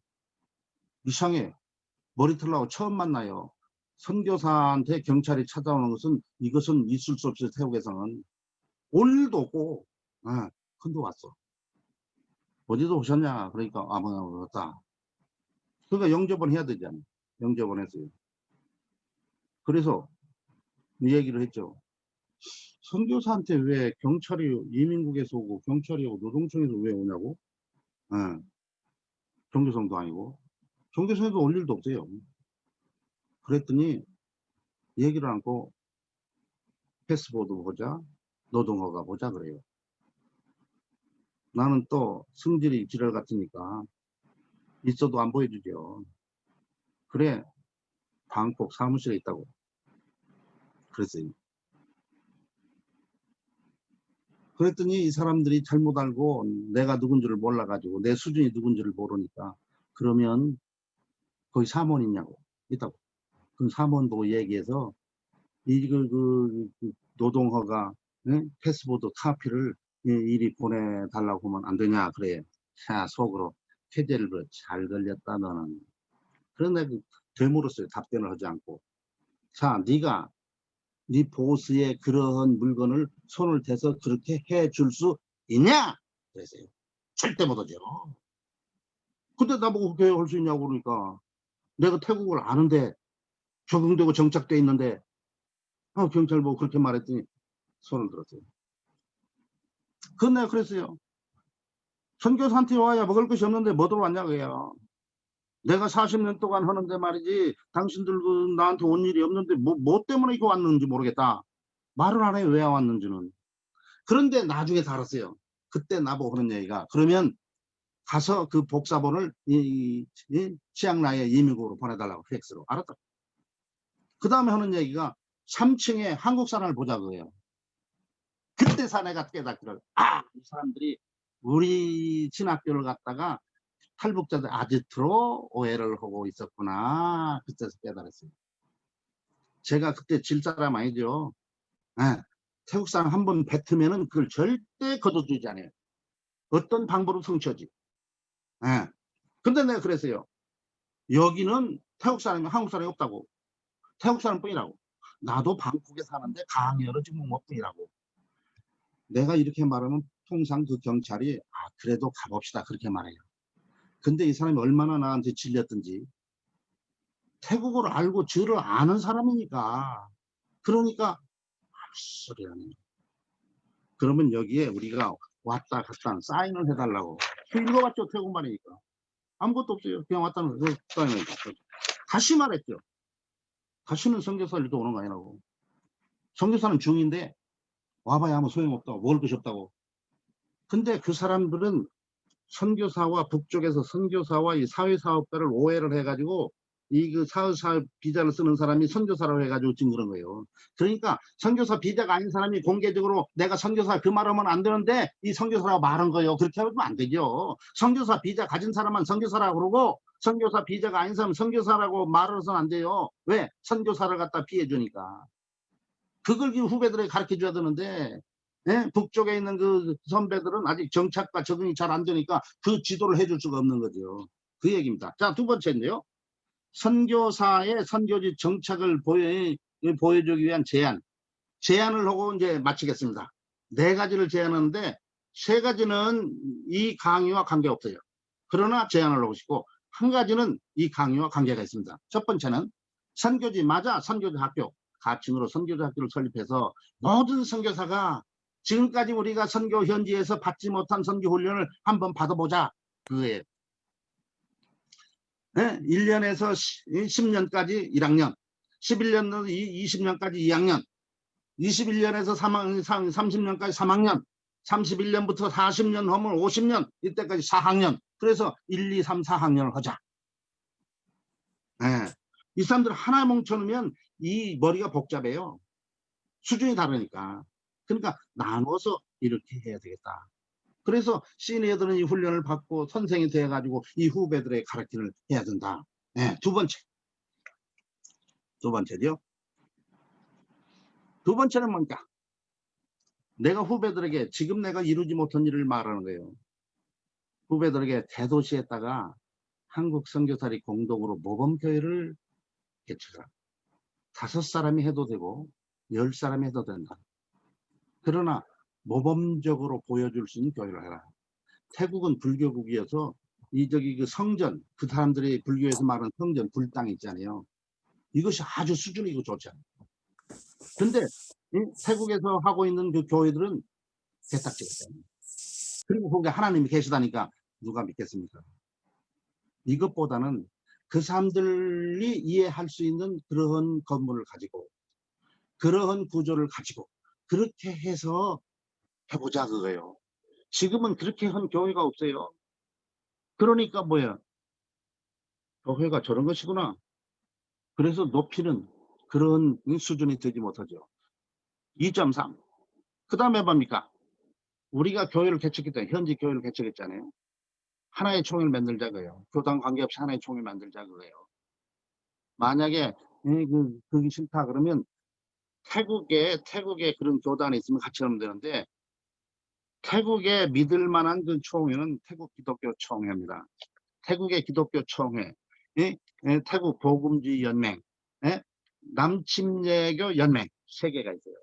이상해. 머리 털라고 처음 만나요. 선교사한테 경찰이 찾아오는 것은 이것은 있을 수 없어요. 태국에서는. 올 일도 없고. 근데 왔어. 어디서 오셨냐 그러니까 뭐 왔다. 그러니까 영접은 해야 되잖아. 영접은 했어요. 그래서 이 얘기를 했죠. 선교사한테 왜 경찰이 이민국에서 오고 경찰이 오고 노동청에서 왜 오냐고. 종교성도 아니고 종교성에도 올 일도 없어요. 그랬더니 얘기를 않고 패스보드 보자, 노동허가 보자 그래요. 나는 또 성질이 지랄 같으니까 있어도 안 보여주죠. 그래, 방콕 사무실에 있다고 그랬어요. 그랬더니 이 사람들이 잘못 알고 내가 누군지를 몰라가지고 내 수준이 누군지를 모르니까 그러면 거기 사무원 있냐고. 있다고. 그럼 사무원 보고 얘기해서 그 노동허가, 패스보드 카피를 이리 보내달라고 하면 안 되냐 그래. 속으로 캐제를 잘 걸렸다 너는. 그런데 되물었어요. 답변을 하지 않고. 자, 네가 네 보스의 그러한 물건을 손을 대서 그렇게 해줄 수 있냐? 그랬어요. 절대 못하죠. 근데 나보고 그렇게 할 수 있냐고 그러니까 내가 태국을 아는데 적응되고 정착돼 있는데 경찰 보고 그렇게 말했더니 손을 들었어요. 그건 내가 그랬어요. 선교사한테 와야 먹을 것이 없는데 뭐 들어왔냐 그래요. 내가 40년 동안 하는데 말이지 당신들 나한테 온 일이 없는데 뭐 때문에 이거 왔는지 모르겠다. 말을 안 해요. 왜 왔는지는. 그런데 나중에 다 알았어요. 그때 나보고 하는 얘기가 그러면 가서 그 복사본을 치앙라이의 이민국으로 보내달라고 팩스로. 알았다. 그 다음에 하는 얘기가 3층에 한국 사람을 보자 그거예요. 그때 사내가 깨닫기를 이 사람들이 우리 신학교를 갔다가 탈북자들 아지트로 오해를 하고 있었구나. 그때서 깨달았어요. 제가 그때 질 사람 아니죠. 태국 사람 한 번 뱉으면은 그걸 절대 거둬주지 않아요. 어떤 방법으로 성취하지. 근데 내가 그랬어요. 여기는 태국 사람이 한국 사람이 없다고. 태국 사람뿐이라고. 나도 방콕에 사는데 강의를 지금 못 뿐이라고. 내가 이렇게 말하면 통상 그 경찰이 그래도 가봅시다 그렇게 말해요. 근데 이 사람이 얼마나 나한테 질렸든지 태국어를 알고 저를 아는 사람이니까 그러니까 소리 하네. 그러면 여기에 우리가 왔다 갔다 사인을 해달라고. 읽어봤죠. 태국말이니까. 아무것도 없어요. 그냥 왔다는 사인을. 다시 말했죠. 다시는 선교사를 이렇게 오는 거 아니라고. 선교사는 중인데 와봐야 아무 소용없다고. 먹을 것이 없다고. 근데 그 사람들은 선교사와 북쪽에서 선교사와 이 사회사업가를 오해를 해가지고 이 그 사회사업 비자를 쓰는 사람이 선교사라고 해가지고 지금 그런 거예요. 그러니까 선교사 비자가 아닌 사람이 공개적으로 내가 선교사 그 말하면 안 되는데 이 선교사라고 말한 거예요. 그렇게 하면 안 되죠. 선교사 비자 가진 사람은 선교사라고 그러고 선교사 비자가 아닌 사람은 선교사라고 말을 해서는 안 돼요. 왜? 선교사를 갖다 피해 주니까. 그걸 후배들에게 가르쳐 줘야 되는데, 예? 북쪽에 있는 그 선배들은 아직 정착과 적응이 잘 안 되니까 그 지도를 해줄 수가 없는 거죠. 그 얘기입니다. 자, 두 번째인데요. 선교사의 선교지 정착을 보여주기 위한 제안을 하고 이제 마치겠습니다. 4가지를 제안하는데 3가지는 이 강의와 관계없어요. 그러나 제안을 하고 싶고 1가지는 이 강의와 관계가 있습니다. 첫 번째는 선교지마다 선교지 학교, 가칭으로 선교지 학교를 설립해서 모든 선교사가 지금까지 우리가 선교 현지에서 받지 못한 선교 훈련을 한번 받아보자. 그거예요. 1년에서 10년까지 1학년, 11년에서 20년까지 2학년, 21년에서 30년까지 3학년, 31년부터 40년 하면 50년, 이때까지 4학년. 그래서 1, 2, 3, 4학년을 하자. 이 사람들 하나 뭉쳐놓으면 이 머리가 복잡해요. 수준이 다르니까. 그러니까 나눠서 이렇게 해야 되겠다. 그래서 시니어들은 이 훈련을 받고 선생이 돼가지고 이 후배들의 가르침을 해야 된다. 두 번째죠. 두 번째는 뭔가? 내가 후배들에게 지금 내가 이루지 못한 일을 말하는 거예요. 후배들에게 대도시에다가 한국 선교사들이 공동으로 모범교회를 개최하라. 5사람이 해도 되고 10사람이 해도 된다. 그러나 모범적으로 보여줄 수 있는 교회를 해라. 태국은 불교국이어서 그 성전, 그 사람들이 불교에서 말하는 성전, 불당 있잖아요. 이것이 아주 수준이고 좋지 않아요. 근데 태국에서 하고 있는 그 교회들은 개딱지겠어요. 그리고 거기 하나님이 계시다니까 누가 믿겠습니까? 이것보다는 그 사람들이 이해할 수 있는 그러한 건물을 가지고 그러한 구조를 가지고 그렇게 해서 해보자 그거예요. 지금은 그렇게 한 교회가 없어요. 그러니까 뭐야? 교회가 저런 것이구나. 그래서 높이는 그런 수준이 되지 못하죠. 2.3. 그 다음에 뭡니까? 우리가 교회를 개척했다. 현지 교회를 개척했잖아요. 하나의 총회를 만들자고요. 교단 관계없이 하나의 총회를 만들자고요. 만약에 그게 싫다 그러면 태국에 그런 교단이 있으면 같이 하면 되는데 태국에 믿을 만한 그 총회는 태국 기독교 총회입니다. 태국의 기독교 총회, 태국 복음주의 연맹, 남침례교 연맹 3개가 있어요.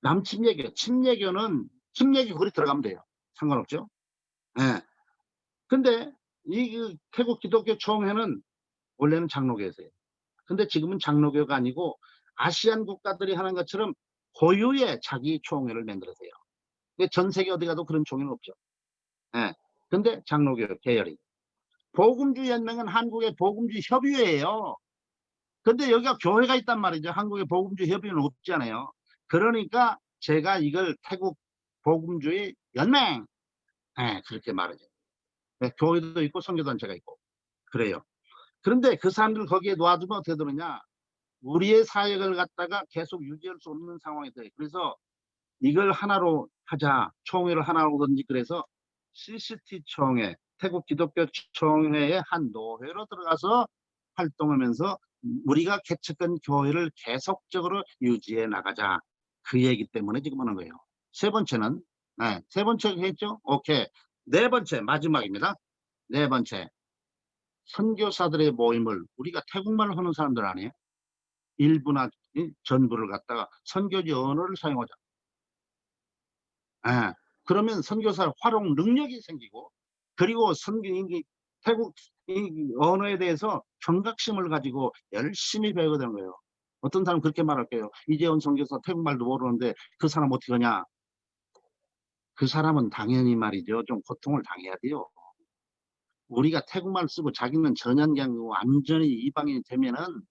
남침례교, 침례교 거기 들어가면 돼요. 상관없죠. 근데 이 태국 기독교 총회는 원래는 장로교였어요. 근데 지금은 장로교가 아니고 아시안 국가들이 하는 것처럼 고유의 자기 총회를 만들었어요. 전 세계 어디 가도 그런 총회는 없죠. 근데 장로교 계열이. 복음주의 연맹은 한국의 복음주의 협의회예요. 근데 여기가 교회가 있단 말이죠. 한국의 복음주의 협의회는 없잖아요. 그러니까 제가 이걸 태국 복음주의 연맹 그렇게 말하죠. 교회도 있고 선교단체가 있고 그래요. 그런데 그 사람들 거기에 놔두면 어떻게 되느냐? 우리의 사역을 갖다가 계속 유지할 수 없는 상황이 돼요. 그래서 이걸 하나로 하자. 총회를 하나로 하든지 그래서 CCT 총회, 태국 기독교 총회의 한 노회로 들어가서 활동하면서 우리가 개척한 교회를 계속적으로 유지해 나가자. 그 얘기 때문에 지금 하는 거예요. 세 번째는, 세 번째 했죠? 오케이. 4번째, 마지막입니다. 4번째. 선교사들의 모임을 우리가 태국말을 하는 사람들 아니에요? 일부나 전부를 갖다가 선교지 언어를 사용하자. 그러면 선교사 활용 능력이 생기고 그리고 태국 언어에 대해서 경각심을 가지고 열심히 배우게 되는 거예요. 어떤 사람 그렇게 말할게요. 이재원 선교사 태국말도 모르는데 그 사람 어떻게 하냐? 그 사람은 당연히 말이죠. 좀 고통을 당해야 돼요. 우리가 태국말 쓰고 자기는 전염경이고 완전히 이방인이 되면은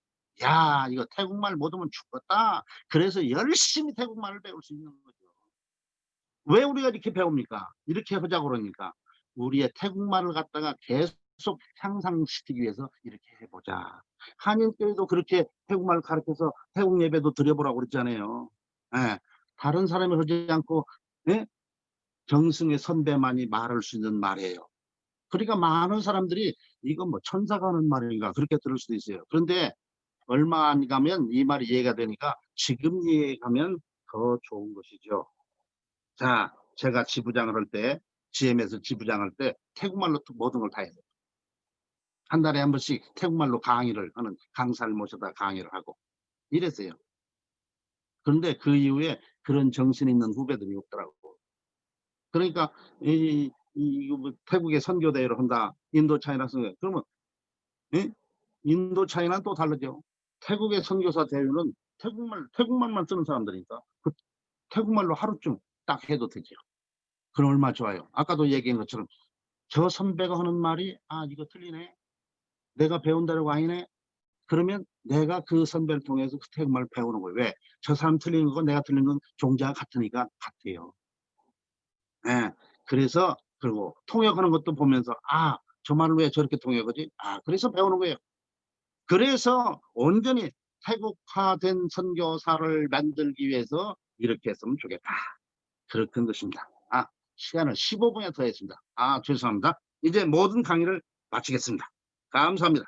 야 이거 태국말 못하면 죽겠다. 그래서 열심히 태국말을 배울 수 있는 거죠. 왜 우리가 이렇게 배웁니까? 이렇게 하자고 그러니까. 우리의 태국말을 갖다가 계속 향상시키기 위해서 이렇게 해보자. 한인교회도 그렇게 태국말을 가르쳐서 태국 예배도 드려보라고 그랬잖아요. 예. 다른 사람이 하지 않고, 예? 정승의 선배만이 말할 수 있는 말이에요. 그러니까 많은 사람들이 이건 뭐 천사가 하는 말인가 그렇게 들을 수도 있어요. 그런데 얼마 안 가면 이 말이 이해가 되니까 지금 이해가면 더 좋은 것이죠. 자, 제가 지부장을 할 때, GM에서 지부장할 때 태국말로 모든 걸 다 해요. 한 달에 한 번씩 태국말로 강의를 하는 강사를 모셔다 강의를 하고 이랬어요. 그런데 그 이후에 그런 정신 있는 후배들이 없더라고. 그러니까 뭐 태국의 선교대회를 한다. 인도 차이나 선교. 그러면 예? 인도 차이나는 또 다르죠. 태국의 선교사 대회는 태국말만 쓰는 사람들이니까 그 태국말로 하루쯤 딱 해도 되죠. 그럼 얼마나 좋아요. 아까도 얘기한 것처럼 저 선배가 하는 말이 이거 틀리네. 내가 배운다라고 아니네. 그러면 내가 그 선배를 통해서 그 태국말을 배우는 거예요. 왜? 저 사람 틀린 거고 내가 틀린 건 종자가 같으니까 같아요. 예. 그래서 그리고 통역하는 것도 보면서 저 말을 왜 저렇게 통역하지? 그래서 배우는 거예요. 그래서 온전히 태국화된 선교사를 만들기 위해서 이렇게 했으면 좋겠다. 그런 것입니다. 시간을 15분이나 더 했습니다. 죄송합니다. 이제 모든 강의를 마치겠습니다. 감사합니다.